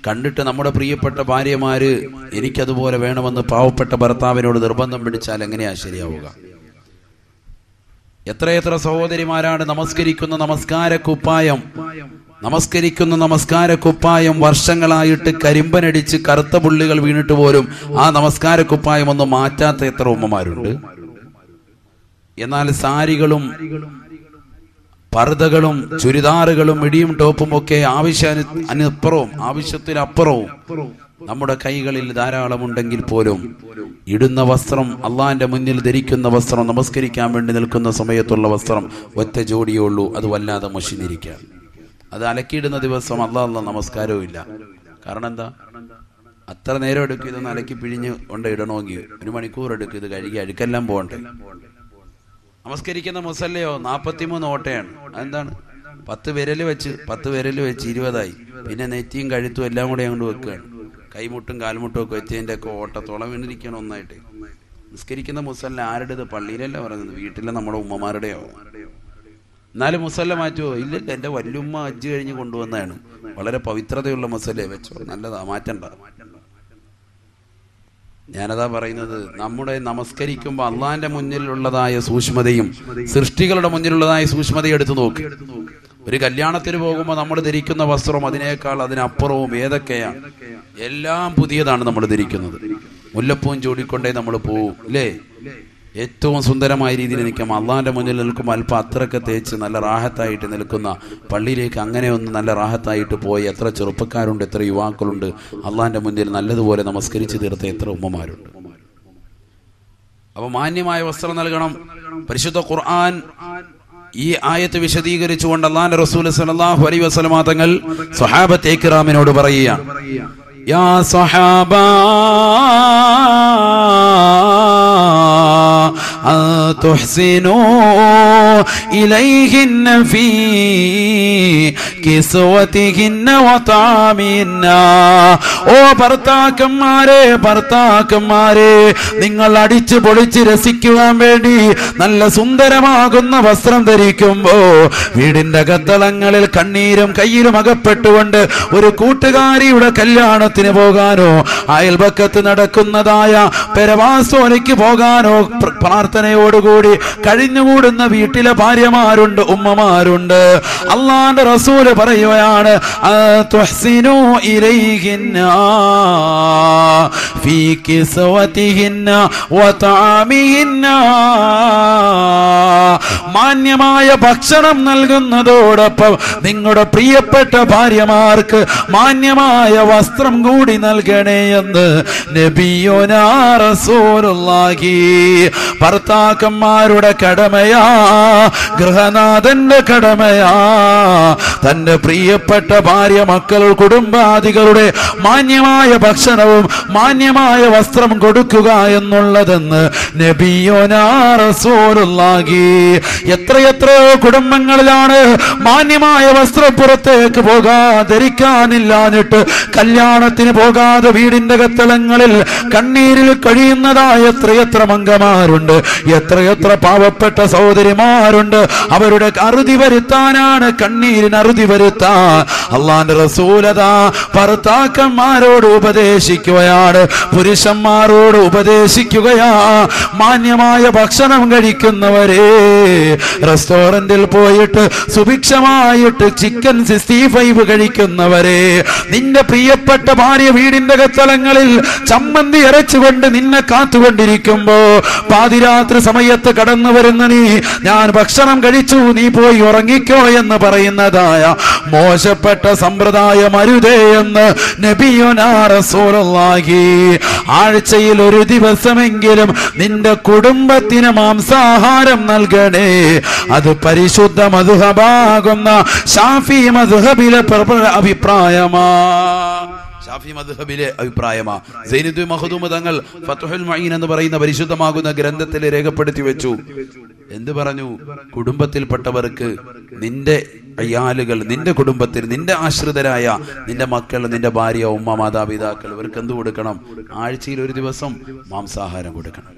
A: കണ്ടിട്ട് നമ്മുടെ പ്രിയപ്പെട്ട ഭാര്യമാര് എനിക്കതുപോലെ വേണമെന്ന് പാവപ്പെട്ട ഭർത്താവിനോട് നിർബന്ധം പിടിച്ചാൽ എങ്ങനെയാ ശരിയാവുക? എത്രയെത്ര സഹോദരിമാരാണ് നമസ്കരിക്കുന്ന നമസ്കാര കുപ്പായം വർഷങ്ങളായിട്ട് കരിമ്പനടിച്ച് കറുത്ത പുള്ളികൾ വീണിട്ട് പോലും ആ നമസ്കാര കുപ്പായം ഒന്നും മാറ്റാത്ത എത്ര ഉമ്മമാരുണ്ട്. എന്നാൽ സാരികളും പർദ്ദകളും ചുരിദാറുകളും മിടിയും ടോപ്പും ഒക്കെ ആവശ്യത്തിനപ്പുറവും നമ്മുടെ കൈകളിൽ ധാരാളം ഉണ്ടെങ്കിൽ പോലും ഇടുന്ന വസ്ത്രം, അള്ളാന്റെ മുന്നിൽ ധരിക്കുന്ന വസ്ത്രം, നമസ്കരിക്കാൻ വേണ്ടി നിൽക്കുന്ന സമയത്തുള്ള വസ്ത്രം ഒറ്റ ജോഡിയേ ഉള്ളൂ. അത് വല്ലാതെ മുഷിഞ്ഞിരിക്കുക. അത് അലക്കിയിടുന്ന ദിവസം അള്ളാഹ് നമസ്കാരവും ഇല്ല. കാരണം എന്താ? അത്ര നേരം എടുക്കും ഇതൊന്ന് അലക്കി പിഴിഞ്ഞ് കൊണ്ട് ഇടണമെങ്കിൽ 1 മണിക്കൂർ എടുക്കും. ഇത് കഴുകി അഴുക്കെല്ലാം പോകണ്ടേ? നമസ്കരിക്കുന്ന മുസല്ലയോ 43 ഓട്ടയാണ്. അതെന്താണ്? 10 വിരല് വെച്ച് 20ആയി. പിന്നെ നെറ്റിയും കഴുത്തും എല്ലാം കൂടെ അങ്ങോട്ട് വെക്കുകയാണ്. കൈമുട്ടും കാൽമുട്ടും ഒക്കെ വെച്ചതിൻ്റെ ഒക്കെ ഓട്ടത്തോളം വീണിരിക്കണം ഒന്നായിട്ട്. നിസ്കരിക്കുന്ന മുസല്ല ആരുടേത്? പള്ളിയിലല്ല പറയുന്നത്, വീട്ടിലെ നമ്മുടെ ഉമ്മമാരുടെയോ. എന്നാലും മുസല്ല മാറ്റുമോ? ഇല്ലല്ല, എൻ്റെ വല്യുമ്മ ഹജ്ജ് കഴിഞ്ഞ് കൊണ്ടുവന്നതാണ്. വളരെ പവിത്രതയുള്ള മുസല്ലേ, വെച്ചോ, നല്ലതാ, മാറ്റണ്ട. ഞാനതാ പറയുന്നത്, നമ്മുടെ നമസ്കരിക്കുമ്പോൾ അള്ളാന്റെ മുന്നിലുള്ളതായ സൂക്ഷ്മതയും സൃഷ്ടികളുടെ മുന്നിലുള്ളതായ സൂക്ഷ്മതയും എടുത്തു നോക്ക്. ഒരു കല്യാണത്തിന് പോകുമ്പോൾ നമ്മൾ ധരിക്കുന്ന വസ്ത്രം അതിനേക്കാൾ അതിനപ്പുറവും ഏതൊക്കെയാണ്? എല്ലാം പുതിയതാണ് നമ്മൾ ധരിക്കുന്നത്. മുല്ലപ്പൂവും ചൂടിക്കൊണ്ടേ നമ്മൾ പോവും, അല്ലേ? ഏറ്റവും സുന്ദരമായ രീതിയിൽ നിൽക്കും. അള്ളാന്റെ മുന്നിൽ നിൽക്കുമ്പോൾ അല്പം അത്രയൊക്കെ തേച്ച് നല്ല റാഹത്തായിട്ട് നിൽക്കുന്ന പള്ളിയിലേക്ക് അങ്ങനെ ഒന്ന് നല്ല റാഹത്തായിട്ട് പോയി എത്ര ചെറുപ്പക്കാരുണ്ട്, എത്ര യുവാക്കളുണ്ട്. അള്ളാന്റെ മുന്നിൽ നല്ലതുപോലെ നമസ്കരിച്ച് തീർത്ത എത്ര ഉമ്മമാരുണ്ട്. അപ്പൊ മാന്യമായ വസ്ത്രം നൽകണം. പരിശുദ്ധ ഖുർആൻ ഈ ആയത്ത് വിശദീകരിച്ചുകൊണ്ട് അല്ലാഹുവിന്റെ റസൂൽ സല്ലല്ലാഹു അലൈഹി വസല്ലം തങ്ങൾ സ്വഹാബത്തെ കിറാമിനോട് പറയുകയാണ്, യാ സ്വഹാബാ تحسنوا إليهن في كسوتهن وطعامهن. ഓ ഭർത്താക്കന്മാരെ, നിങ്ങൾ അടിച്ചു പൊളിച്ച് രസിക്കുവാൻ വേണ്ടി നല്ല സുന്ദരമാകുന്ന വസ്ത്രം ധരിക്കുമ്പോ വീടിന്റെ അകത്തളങ്ങളിൽ കണ്ണീരും കയ്യിലും അകപ്പെട്ടുകൊണ്ട് ഒരു കൂട്ടുകാരിയുടെ കല്യാണത്തിന് പോകാനോ അയൽപക്കത്ത് നടക്കുന്നതായ പെരവാസോനിക്ക് പോകാനോ പ്രാർത്ഥനയോടുകൂടി കഴിഞ്ഞുകൂടുന്ന വീട്ടിലെ ഭാര്യമാരുണ്ട്, ഉമ്മമാരുണ്ട്. അള്ളാന്റെ റസൂല് പറയുകയാണ്, തുഹ്സിനു ഇലൈഹിന്ന ഫീ കിസ്വതിഹിന്ന വതഅമിഹിന്ന. മാന്യമായ ഭക്ഷണം നൽകുന്നതോടൊപ്പം നിങ്ങളുടെ പ്രിയപ്പെട്ട ഭാര്യമാർക്ക് മാന്യമായ വസ്ത്രം കൂടി നൽകണേ എന്ന് നബിയുനാ റസൂലുള്ളാഹി. ഭർത്താക്കന്മാരുടെ കടമയാ, ഗൃഹനാഥന്റെ കടമയാ, തന്റെ പ്രിയപ്പെട്ട ഭാര്യ, മക്കൾ, കുടുംബാദികളുടെ മാന്യമായ ഭക്ഷണവും മാന്യമായ വസ്ത്രം കൊടുക്കുക എന്നുള്ളതെന്ന് നബിയുനാ റസൂലുള്ളാഹി. എത്രയെത്രയോ കുടുംബങ്ങളിലാണ് മാന്യമായ വസ്ത്രം പുറത്തേക്ക് ധരിക്കാനില്ലാഞ്ഞിട്ട് കല്യാണത്തിന് പോകാതെ വീടിന്റെ കത്തളങ്ങളിൽ കണ്ണീരിൽ കഴിയുന്നതായ എത്രയെത്ര മംഗമാരുണ്ട്, എത്രയെത്ര പാവപ്പെട്ട സഹോദരിമാരുണ്ട്. അവരുടെ അറുതി വരുത്താനാണ്, കണ്ണീരിന് അറുതി വരുത്താൻ അള്ളാന്റെ റസൂലതാ ഭർത്താക്കന്മാരോട് ഉപദേശിക്കുകയാണ്, പുരുഷന്മാരോട് ഉപദേശിക്കുകയാ. മാന്യമായ ഭക്ഷണം കഴിക്കുന്നവരെ, റെസ്റ്റോറന്റിൽ പോയിട്ട് സുഭിക്ഷമായിട്ട് ചിക്കൻ 65 കഴിക്കുന്നവരെ, നിന്റെ പ്രിയപ്പെട്ട ഭാര്യ വീടിന്റെ കത്തളങ്ങളിൽ ചമ്മന്തി അരച്ചുകൊണ്ട് നിന്നെ കാത്തുകൊണ്ടിരിക്കുമ്പോ പാതിരാത്രി സമയത്ത് കടന്നു വരുന്ന നീ, ഞാൻ ഭക്ഷണം കഴിച്ചു, നീ പോയി ഉറങ്ങിക്കോ എന്ന് പറയുന്നതായ മോശപ്പെട്ട സമ്പ്രദായം അരുതേ എന്ന് നബിയുനാ റസൂലുള്ളാഹി. ആഴ്ചയിൽ ഒരു ദിവസമെങ്കിലും നിന്റെ കുടുംബത്തിന് മാംസാഹാരം നൽകണേ. അത് പരിശുദ്ധ മദ്ഹബാകുന്ന ശാഫി മദ്ഹബിലെ അഭിപ്രായമാ. ഷാഫി മദ്ഹബിലെ അഭിപ്രായമാ. സൈനുദ്ദീൻ മഖ്ദൂം തങ്ങൾ ഫത്ഹുൽ മുഈൻ എന്ന് പറയുന്ന പരിശുദ്ധമാകുന്ന ഗ്രന്ഥത്തിൽ രേഖപ്പെടുത്തി വെച്ചു. എന്ത് പറഞ്ഞു? കുടുംബത്തിൽപ്പെട്ടവർക്ക്, നിന്റെ അയാളുകൾ, നിന്റെ കുടുംബത്തിൽ നിന്റെ ആശ്രിതരായ നിന്റെ മക്കൾ, നിന്റെ ഭാര്യ, ഉമ്മ, മാതാപിതാക്കൾ, ഇവർക്ക് എന്ത് കൊടുക്കണം? ആഴ്ചയിൽ ഒരു ദിവസം മാംസാഹാരം കൊടുക്കണം.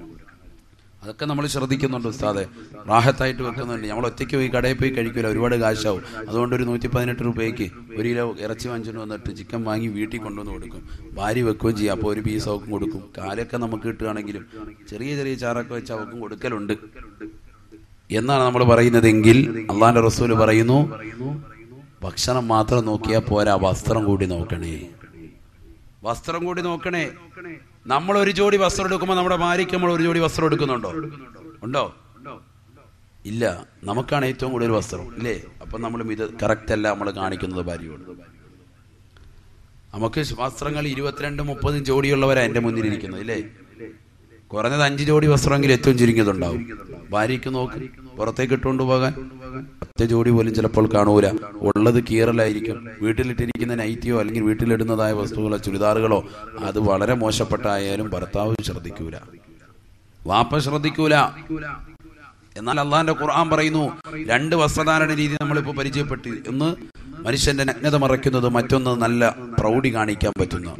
A: അതൊക്കെ നമ്മൾ ശ്രദ്ധിക്കുന്നുണ്ട് ഉസ്താദെ, റാഹത്തായിട്ട് വെക്കുന്നുണ്ട്. നമ്മൾ ഒറ്റയ്ക്ക് പോയി കടയിൽ പോയി കഴിക്കില്ല, ഒരുപാട് കാശാവും. അതുകൊണ്ട് ഒരു 118 രൂപയ്ക്ക് 1 കിലോ ഇറച്ചി വാങ്ങിച്ചു വന്നിട്ട് ചിക്കൻ വാങ്ങി വീട്ടിൽ കൊണ്ടുവന്ന് കൊടുക്കും. ഭാര്യ വെക്കുകയും ചെയ്യും. അപ്പോൾ ഒരു പീസ് അവക്കും കൊടുക്കും. കാലൊക്കെ നമുക്ക് കിട്ടുകയാണെങ്കിലും ചെറിയ ചെറിയ ചാറൊക്കെ വെച്ച് അവക്കും കൊടുക്കലുണ്ട് എന്നാണ് നമ്മൾ പറയുന്നതെങ്കിൽ, അള്ളാന്റെ റസൂല് പറയുന്നു, ഭക്ഷണം മാത്രം നോക്കിയാൽ പോരാ, വസ്ത്രം കൂടി നോക്കണേ. വസ്ത്രം കൂടി നോക്കണേ. നമ്മൾ ഒരു ജോഡി വസ്ത്രം എടുക്കുമ്പോൾ നമ്മുടെ ഭാര്യയ്ക്ക് നമ്മൾ ഒരു ജോഡി വസ്ത്രം എടുക്കുന്നുണ്ടോ? ഉണ്ടോ? ഇല്ല. നമുക്കാണ് ഏറ്റവും കൂടുതൽ വസ്ത്രം, ഇല്ലേ? അപ്പൊ നമ്മളും ഇത് കറക്റ്റ് അല്ല നമ്മൾ കാണിക്കുന്നത് ഭാര്യയോട്. നമുക്ക് വസ്ത്രങ്ങൾ 22-30 ജോഡിയുള്ളവരാ എന്റെ മുന്നിലിരിക്കുന്നത്, ഇല്ലേ? കുറഞ്ഞത് 5 ജോഡി വസ്ത്രമെങ്കിലും ഏറ്റവും ചുരുങ്ങിയതുണ്ടാവും. ഭാര്യയ്ക്ക് നോക്ക്, പുറത്തേക്ക് ഇട്ടുകൊണ്ട് പോകാൻ 10 ജോഡി പോലും ചിലപ്പോൾ കാണൂല. ഉള്ളത് കീറലായിരിക്കും. വീട്ടിലിട്ടിരിക്കുന്ന നൈറ്റിയോ അല്ലെങ്കിൽ വീട്ടിലിടുന്നതായ വസ്തുക്കളോ ചുരിദാറുകളോ അത് വളരെ മോശപ്പെട്ടായാലും ഭർത്താവ് ശ്രദ്ധിക്കൂല, വാപ്പ ശ്രദ്ധിക്കൂല. എന്നാൽ അള്ളാന്റെ ഖുർആൻ പറയുന്നു, 2 വസ്ത്രധാരണ രീതി നമ്മളിപ്പോൾ പരിചയപ്പെട്ടു. ഒന്ന് മനുഷ്യന്റെ നഗ്നത മറയ്ക്കുന്നത്, മറ്റൊന്ന് നല്ല പ്രൗഢി കാണിക്കാൻ പറ്റുന്നു.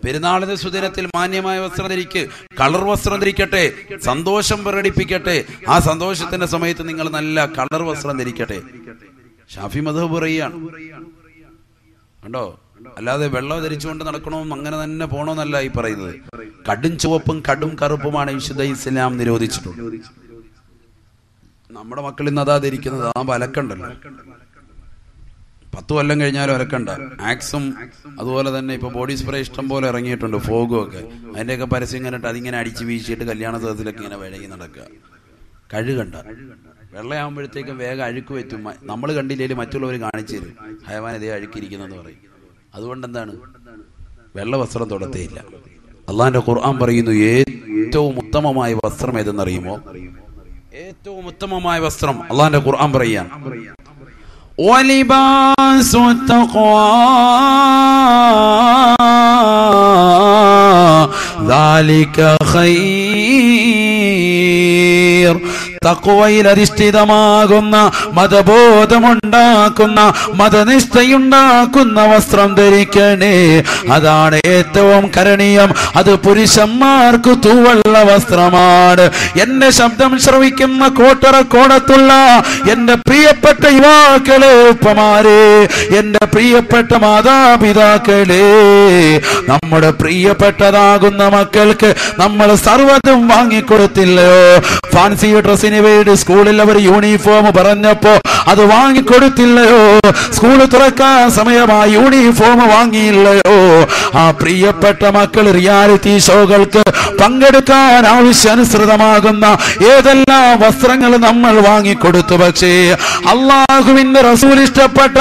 A: പെരുന്നാളിന്റെ സുദിനത്തിൽ മാന്യമായ വസ്ത്രം ധരിക്ക്, കളർ വസ്ത്രം ധരിക്കട്ടെ, സന്തോഷം പ്രകടിപ്പിക്കട്ടെ. ആ സന്തോഷത്തിന്റെ സമയത്ത് നിങ്ങൾ നല്ല കളർ വസ്ത്രം ധരിക്കട്ടെ. ഷാഫി മദ്ഹബ് പറയുകയാണ്, കണ്ടോ? അല്ലാതെ വെള്ളം ധരിച്ചുകൊണ്ട് നടക്കണമെന്നും അങ്ങനെ തന്നെ പോണമെന്നല്ല ഈ പറയുന്നത്. കടും ചുവപ്പും കടും കറുപ്പുമാണ് വിശുദ്ധ ഇസ്ലാം നിരോധിച്ചിട്ടുള്ളത്. നമ്മുടെ മക്കൾ ഇന്ന് അതാ ധരിക്കുന്നത്. ആ വലക്കണ്ടല്ലോ, 10 കൊല്ലം കഴിഞ്ഞാലും അലക്കണ്ട. ആക്സും അതുപോലെ തന്നെ ഇപ്പൊ ബോഡി സ്പ്രേ ഇഷ്ടം പോലെ ഇറങ്ങിയിട്ടുണ്ട്, ഫോഗും ഒക്കെ. അതിന്റെയൊക്കെ പരസ്യം കണ്ടിട്ട് അതിങ്ങനെ അടിച്ച് വീശിയിട്ട് കല്യാണ സദസ്സിലൊക്കെ ഇങ്ങനെ വിലകി നടക്കുക. കഴുകണ്ട. വെള്ളയാകുമ്പോഴത്തേക്കും വേഗം അഴുക്ക് പറ്റും. നമ്മൾ കണ്ടില്ലെങ്കിൽ മറ്റുള്ളവർ കാണിച്ചു തരും, ഹയവാൻ ഇതേ അഴുക്കിരിക്കുന്നെന്ന് പറയും. അതുകൊണ്ട് എന്താണ്? വെള്ള വസ്ത്രം തൊടത്തേയില്ല. അള്ളാന്റെ ഖുർആൻ പറയുന്നു, ഏറ്റവും ഉത്തമമായ വസ്ത്രം ഏതെന്നറിയുമോ? ഏറ്റവും ഉത്തമമായ വസ്ത്രം അള്ളാന്റെ ഖുർആൻ പറയാൻ, وَلِبَاسُ التَّقْوَى ذَلِكَ خَيْرٌ. തഖ്വയിൽ അധിഷ്ഠിതമാകുന്ന മതബോധമുണ്ടാക്കുന്ന മതനിഷ്ഠയുണ്ടാക്കുന്ന വസ്ത്രം ധരിക്കണേ. അതാണ് ഏറ്റവും കരണീയം. അത് പുരുഷന്മാർക്ക് തൂവള്ള വസ്ത്രമാണ്. എന്റെ ശബ്ദം ശ്രവിക്കുന്ന കോട്ടറക്കോണത്തുള്ള എന്റെ പ്രിയപ്പെട്ട യുവാക്കളെ, ഉപ്പമാരെ, എന്റെ പ്രിയപ്പെട്ട മാതാപിതാക്കളെ, നമ്മുടെ പ്രിയപ്പെട്ടതാകുന്ന മക്കൾക്ക് നമ്മൾ സർവ്വതും വാങ്ങിക്കൊടുത്തില്ലയോ? ഫാൻസി ഡ്രസ്സിന് വേണ്ടി സ്കൂളിൽ അവർ യൂണിഫോം പറഞ്ഞപ്പോ അത് വാങ്ങിക്കൊടുത്തില്ലയോ? സ്കൂൾ തുറക്കാൻ സമയമായി യൂണിഫോം വാങ്ങിയില്ലയോ? ആ പ്രിയപ്പെട്ട മക്കൾ റിയാലിറ്റി ഷോകൾക്ക് പങ്കെടുക്കാൻ ആവശ്യാനുസൃതമാകുന്ന ഏതെല്ലാം വസ്ത്രങ്ങൾ നമ്മൾ വാങ്ങിക്കൊടുത്തു. പക്ഷേ അള്ളാഹുവിന്റെ റസൂൽ ഇഷ്ടപ്പെട്ട,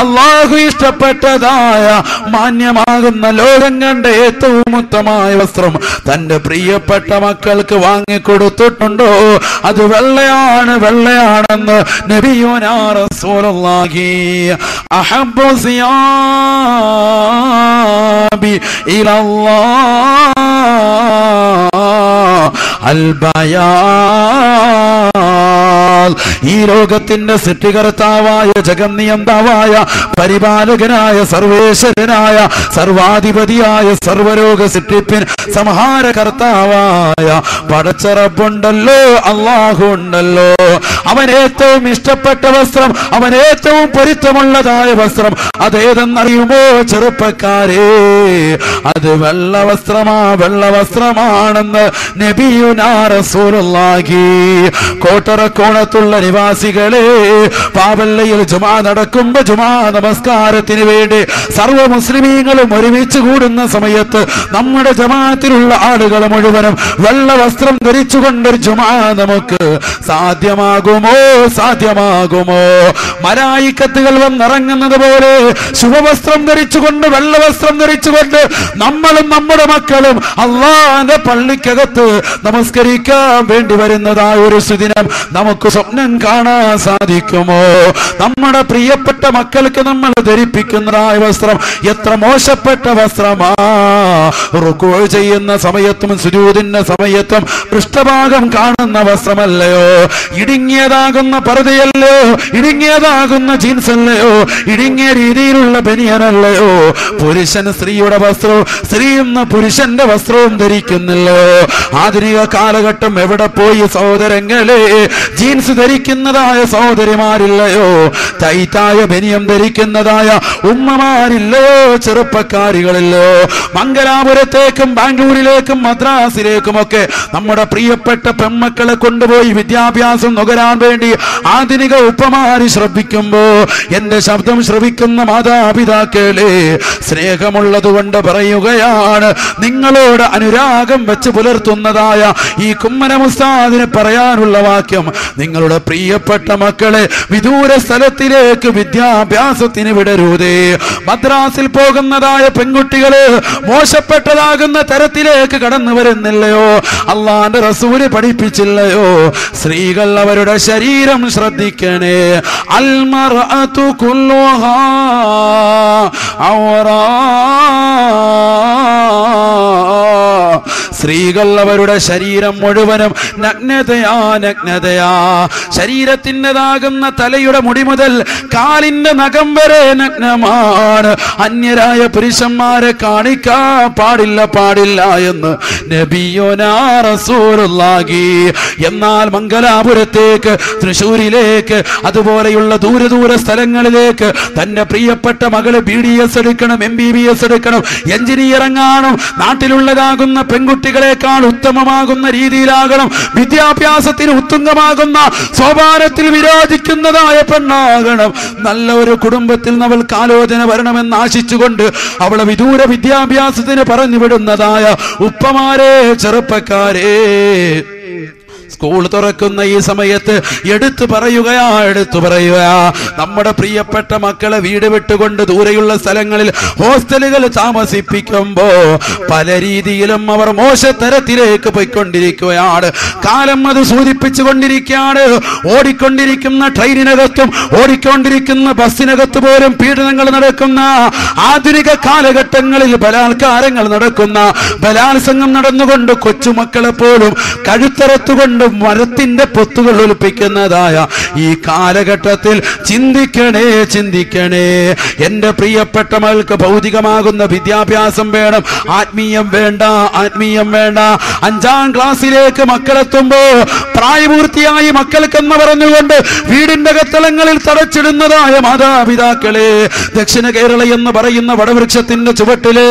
A: അള്ളാഹു ഇഷ്ടപ്പെട്ടതായ മാന്യമാകുന്ന ലോകം കണ്ട ഏറ്റവും ഉത്തമമായ വസ്ത്രം തന്റെ പ്രിയപ്പെട്ട മക്കൾക്ക് വാങ്ങിക്കൊടുത്തിട്ടുണ്ടോ? അത് വെള്ളയാണ്, വെള്ളയാണെന്ന് നബിയുനാ റസൂലുള്ളാഹി. അഹബ്ബു സിയാബി ഇലല്ലാഹ് അൽ ബയാൽ. ഈ ലോകത്തിന്റെ സൃഷ്ടികർത്താവായ, ജഗന്നിയന്താവായ, പരിപാലകനായ, സർവേശ്വരനായ, സർവാധിപതിയായ, സർവരോഗ സൃഷ്ടിപ്പിൻ സംഹാരകർത്താവായ പടച്ചറബുണ്ടല്ലോ, അള്ളാഹു ഉണ്ടല്ലോ. അവൻ ഏറ്റവും ഇഷ്ടപ്പെട്ട വസ്ത്രം, അവൻ ഏറ്റവും പൊരുത്തമുള്ളതായ വസ്ത്രം അതേതെന്നറിയുമോ ചെറുപ്പക്കാരെ? അത് വെള്ള വസ്ത്രമാ, വെള്ള വസ്ത്രമാണെന്ന് നബിയുനാ റസൂലുള്ളാഹി. കോട്ടറക്കോണത്തുള്ള നിവാസികളെ, പാവല്ലയിൽ ജുമാ നടക്കുമ്പോ ജുമാ നമസ്കാരത്തിന് വേണ്ടി സർവ്വ മുസ്ലിമീങ്ങളും ഒരുമിച്ച് കൂടുന്ന സമയത്ത് നമ്മുടെ ജമാഅത്തിലുള്ള ആളുകൾ മുഴുവനും വെള്ള വസ്ത്രം ധരിച്ചുകൊണ്ടൊരു ജുമാ നമുക്ക് സാധ്യമാകുമോ? സാധ്യമാകുമോ? മലായിക്കത്തുകൾ വന്നിറങ്ങുന്നത് പോലെ ശുഭവസ്ത്രം ധരിച്ചുകൊണ്ട്, വെള്ള വസ്ത്രം ധരിച്ചുകൊണ്ട് നമ്മളും നമ്മുടെ മക്കളും അള്ളാന്റെ പള്ളിക്കകത്ത് നമസ്കരിക്കാൻ വേണ്ടി വരുന്നതായ ഒരു സുദിനം നമുക്ക് സ്വപ്നം കാണാൻ സാധിക്കുമോ? നമ്മുടെ പ്രിയപ്പെട്ട മക്കൾക്ക് നമ്മൾ ധരിപ്പിക്കുന്നതായ വസ്ത്രം എത്ര മോശപ്പെട്ട വസ്ത്രമാ! റുക്കൂ ചെയ്യുന്ന സമയത്തും സുജൂദിന്റെ സമയത്തും പൃഷ്ഠഭാഗം കാണുന്ന വസ്ത്രമല്ലയോ? ഇടുങ്ങിയതാകുന്ന പർദ്ദയല്ലയോ? ഇടുങ്ങിയതാകുന്ന ജീൻസ് അല്ലയോ? ഇടുങ്ങിയ രീതിയിലുള്ള ബനിയനല്ലയോ? പുരുഷൻ സ്ത്രീയുടെ വസ്ത്രവും സ്ത്രീയും പുരുഷന്റെ വസ്ത്രവും ധരിക്കുന്നില്ലോ? ആധുനിക കാലഘട്ടം എവിടെ പോയി സഹോദരങ്ങളെ? ജീൻസ് ധരിക്കുന്നതായ സഹോദരിമാരില്ലയോ? ടൈറ്റായ ബനിയം ധരിക്കുന്നതായ ഉമ്മമാരില്ലയോ? ചെറുപ്പക്കാരികളില്ലയോ? മംഗലാപുരത്തേക്കും ബാംഗ്ലൂരിലേക്കും മദ്രാസിലേക്കുമൊക്കെ നമ്മുടെ പ്രിയപ്പെട്ട പെൺമക്കളെ കൊണ്ടുപോയി വിദ്യാഭ്യാസം നുകരാൻ വേണ്ടി ആധുനിക ഉപ്പമാരി ശ്രമിക്കുമ്പോ എന്റെ ശബ്ദം ശ്രവിക്കുന്ന മാതാപിതാക്കളെ, സ്നേഹമുള്ളത് കൊണ്ട് പറയുകയാണ്, നിങ്ങളോട് അനുരാഗം വെച്ച് പുലർത്തുന്നതായ ഈ കുമ്മന മുസ്താദിന് പറയാനുള്ള വാക്യം, നിങ്ങളുടെ പ്രിയപ്പെട്ട മക്കളെ വിദൂര സ്ഥലത്തിലേക്ക് വിദ്യാഭ്യാസത്തിന് വിടരുതേ. മദ്രാസിൽ പോകുന്നതായ പെൺകുട്ടികള് മോശപ്പെട്ടതാകുന്ന തരത്തിലേക്ക് കടന്നു വരുന്നില്ലയോ? അള്ളാന്റെ റസൂല് പഠിപ്പിച്ചില്ലയോ? സ്ത്രീകൾ അവരുടെ ശരീരം ശ്രദ്ധിക്കണേ. അൽ മർഅതു കുല്ലുഹാ ഔറാ. സ്ത്രീകൾ അവരുടെ ശരീരം മുഴുവനും നഗ്നതയാ, നഗ്നതയാ. ശരീരത്തിൻ്റെതാകുന്ന തലയുടെ മുടി മുതൽ കാലിന്റെ നഖം വരെ നഗ്നമാണ്. അന്യരായ പുരുഷന്മാരെ കാണിക്കാൻ പാടില്ല, പാടില്ല എന്ന് നബിയുനാ റസൂലുള്ളാഹി. എന്നാൽ മംഗലാപുരത്തേക്ക്, തൃശ്ശൂരിലേക്ക്, അതുപോലെയുള്ള ദൂര സ്ഥലങ്ങളിലേക്ക് തന്റെ പ്രിയപ്പെട്ട മകള് BDS എടുക്കണം, MBBS എടുക്കണം, എഞ്ചിനീയർ എങ്ങാനും നാട്ടിലുള്ളതാകുന്ന പെൺകുട്ടികളെക്കാൾ ഉത്തമമാകുന്ന രീതിയിലാകണം, വിദ്യാഭ്യാസത്തിന് ഉത്തുംഗമാകുന്ന സോപാനത്തിൽ വിരാജിക്കുന്നതായ പെണ്ണാകണം, നല്ല ഒരു കുടുംബത്തിൽ അവൾക്ക് ആലോചന വരണമെന്ന് ആശിച്ചുകൊണ്ട് അവളെ വിദൂര വിദ്യാഭ്യാസത്തിന് പറഞ്ഞു വിടുന്നതായ ഉപ്പമാരെ, ചെറുപ്പക്കാരെ, സ്കൂൾ തുറക്കുന്ന ഈ സമയത്ത് എടുത്തു പറയുകയാ, നമ്മുടെ പ്രിയപ്പെട്ട മക്കളെ വീട് വിട്ടുകൊണ്ട് ദൂരെയുള്ള സ്ഥലങ്ങളിൽ ഹോസ്റ്റലുകൾ താമസിപ്പിക്കുമ്പോ പല രീതിയിലും അവർ മോശത്തരത്തിലേക്ക് പോയിക്കൊണ്ടിരിക്കുകയാണ്. കാലം അത് സൂചിപ്പിച്ചു കൊണ്ടിരിക്കുകയാണ്. ഓടിക്കൊണ്ടിരിക്കുന്ന ട്രെയിനിനകത്തും ഓടിക്കൊണ്ടിരിക്കുന്ന ബസ്സിനകത്ത് പോലും പീഡനങ്ങൾ നടക്കുന്ന ആധുനിക കാലഘട്ടങ്ങളിൽ ബലാത്കാരങ്ങൾ നടക്കുന്ന, ബലാത്സംഗം നടന്നുകൊണ്ട് കൊച്ചുമക്കളെ പോലും കഴുത്തറത്തുകൊണ്ട് കൊണ്ട് മരത്തിന്റെ പൊത്തുകൾ ഒലിപ്പിക്കുന്നതായ ഈ കാലഘട്ടത്തിൽ ചിന്തിക്കണേ, ചിന്തിക്കണേ. എന്റെ പ്രിയപ്പെട്ട മകൾക്ക് ഭൗതികമാകുന്ന വിദ്യാഭ്യാസം വേണം, ആത്മീയം വേണ്ട, ആത്മീയം വേണ്ട. 5ാം ക്ലാസ്സിലേക്ക് മക്കളെത്തുമ്പോ പ്രായപൂർത്തിയായി മക്കൾക്കെന്ന് പറഞ്ഞുകൊണ്ട് വീടിന്റെ കത്തളങ്ങളിൽ തടച്ചിടുന്നതായ മാതാപിതാക്കളെ, ദക്ഷിണ കേരള എന്ന് പറയുന്ന വടവൃക്ഷത്തിന്റെ ചുവട്ടില്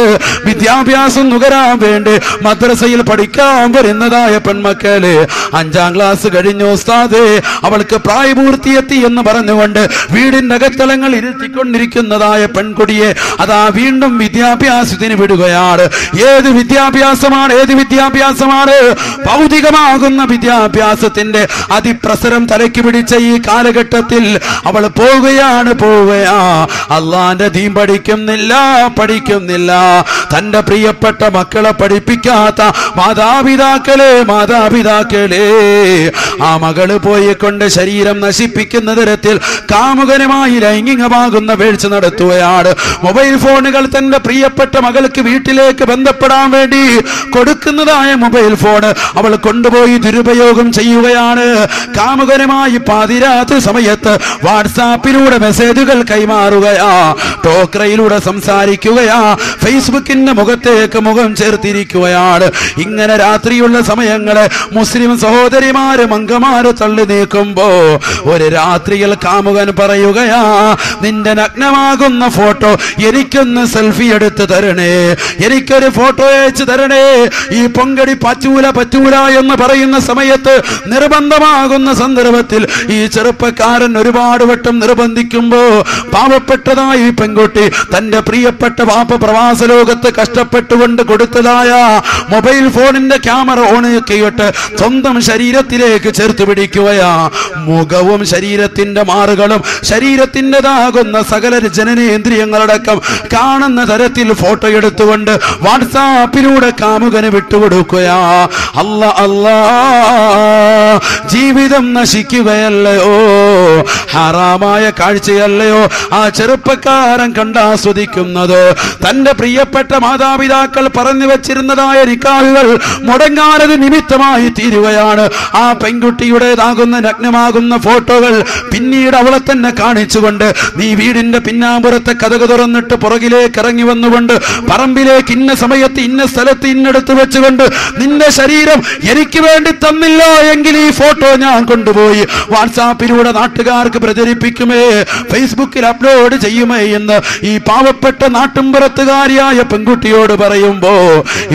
A: വിദ്യാഭ്യാസം നുകരാൻ വേണ്ടി മദ്രസയിൽ പഠിക്കാൻ വരുന്നതായ പെൺമക്കളെ, 5ാം ക്ലാസ് കഴിഞ്ഞു ഉസ്താദേ, അവൾക്ക് പ്രായപൂർത്തിയെത്തി എന്ന് പറഞ്ഞുകൊണ്ട് വീടിന്റെ അകത്തളങ്ങൾ ഇരുത്തിക്കൊണ്ടിരിക്കുന്നതായ പെൺകുടിയെ അതാ വീണ്ടും വിദ്യാഭ്യാസത്തിന് വിടുകയാണ്. ഏത് വിദ്യാഭ്യാസമാണ്? ഏത് വിദ്യാഭ്യാസമാണ്? ഭൗതികമാകുന്ന വിദ്യാഭ്യാസത്തിന്റെ അതിപ്രസരം തലയ്ക്ക് പിടിച്ച ഈ കാലഘട്ടത്തിൽ അവൾ പോവുകയാണ്. അള്ളാന്റെ ദീൻ പഠിക്കുന്നില്ല, പഠിക്കുന്നില്ല. തന്റെ പ്രിയപ്പെട്ട മക്കളെ പഠിപ്പിക്കാത്ത മാതാപിതാക്കളെ, ആ മകള് പോയിക്കൊണ്ട് ശരീരം നശിപ്പിക്കുന്ന തരത്തിൽ കാമുകനുമായി ലൈംഗികമാകുന്ന വീഴ്ച നടത്തുകയാണ്. മൊബൈൽ ഫോണുകൾ തന്റെ പ്രിയപ്പെട്ട മകൾക്ക് വീട്ടിലേക്ക് ബന്ധപ്പെടാൻ വേണ്ടി കൊടുക്കുന്നതായ മൊബൈൽ ഫോൺ അവൾ കൊണ്ടുപോയി ദുരുപയോഗം ചെയ്യുകയാണ്. കാമുകനുമായി പാതിരാത്രി സമയത്ത് വാട്സാപ്പിലൂടെ മെസ്സേജുകൾ കൈമാറുകയാ, ടോക്രയിലൂടെ സംസാരിക്കുകയാ, ഫേസ്ബുക്കിന്റെ മുഖത്തേക്ക് മുഖം ചേർത്തിരിക്കുകയാണ്. ഇങ്ങനെ രാത്രിയുള്ള സമയങ്ങളെ മുസ്ലിം സഹോദരിമാര് മംഗമാര് തള്ളി നീക്കുമ്പോ ഒരു രാത്രിയിൽ കാമുകൻ പറയുകയാ, നിന്റെ നഗ്നമാകുന്ന ഫോട്ടോ എനിക്കൊന്ന് സെൽഫി എടുത്ത് തരണേ, എനിക്കൊരു ഫോട്ടോ അയച്ചു തരണേ. ഈ പൊങ്കടി പറ്റൂല എന്ന് പറയുന്ന സമയത്ത്, നിർബന്ധമാകുന്ന സന്ദർഭത്തിൽ ഈ ചെറുപ്പക്കാരൻ ഒരുപാട് വട്ടം നിർബന്ധിക്കുമ്പോ പാവപ്പെട്ടതായി പെൺകുട്ടി തന്റെ പ്രിയപ്പെട്ട വാപ്പ പ്രവാസ ലോകത്ത് കഷ്ടപ്പെട്ടുകൊണ്ട് കൊടുത്തതായ മൊബൈൽ ഫോണിന്റെ ക്യാമറ ഓണാക്കിയിട്ട് സ്വന്തം ശരീരത്തിലേക്ക് ചേർത്ത് പിടിക്കുകയാ. മുഖവും ശരീരത്തിന്റെ മാറുകളും ശരീരത്തിൻ്റെതാകുന്ന സകല ജനനേന്ദ്രിയങ്ങളടക്കം കാണുന്ന തരത്തിൽ ഫോട്ടോ എടുത്തുകൊണ്ട് വാട്സാപ്പിലൂടെ കാമുകന് വിട്ടുകൊടുക്കുകയാ. അല്ലാ, ജീവിതം നശിക്കുകയല്ലയോ, ഹറാമായ കാഴ്ചയല്ലയോ ആ ചെറുപ്പക്കാരൻ കണ്ടാസ്വദിക്കുന്നത്? തന്റെ പ്രിയപ്പെട്ട മാതാപിതാക്കൾ പറഞ്ഞു വെച്ചിരുന്നതായ നിക്കാഹുകൾ മുടങ്ങാനത് നിമിത്തമായി തീരുകയാണ്. ആ പെൺകുട്ടിയുടേതാകുന്ന നഗ്നമാകുന്ന ഫോട്ടോകൾ പിന്നീട് അവളെ തന്നെ കാണിച്ചുകൊണ്ട്, നീ വീടിന്റെ പിന്നാമ്പുറത്തെ കതക് തുറന്നിട്ട് പുറകിലേക്ക് ഇറങ്ങി വന്നുകൊണ്ട് പറമ്പിലേക്ക് ഇന്ന സമയത്ത് ഇന്ന സ്ഥലത്ത് ഇന്നെടുത്ത് വെച്ചുകൊണ്ട് നിന്റെ ശരീരം എനിക്ക് വേണ്ടി തന്നില്ല എങ്കിൽ ഈ ഫോട്ടോ ഞാൻ കൊണ്ടുപോയി വാട്സാപ്പിലൂടെ നാട്ടുകാർക്ക് പ്രചരിപ്പിക്കുമേ, ഫേസ്ബുക്കിൽ അപ്ലോഡ് ചെയ്യുമേ എന്ന് ഈ പാവപ്പെട്ട നാട്ടുംപുറത്തുകാരിയായ പെൺകുട്ടിയോട് പറയുമ്പോ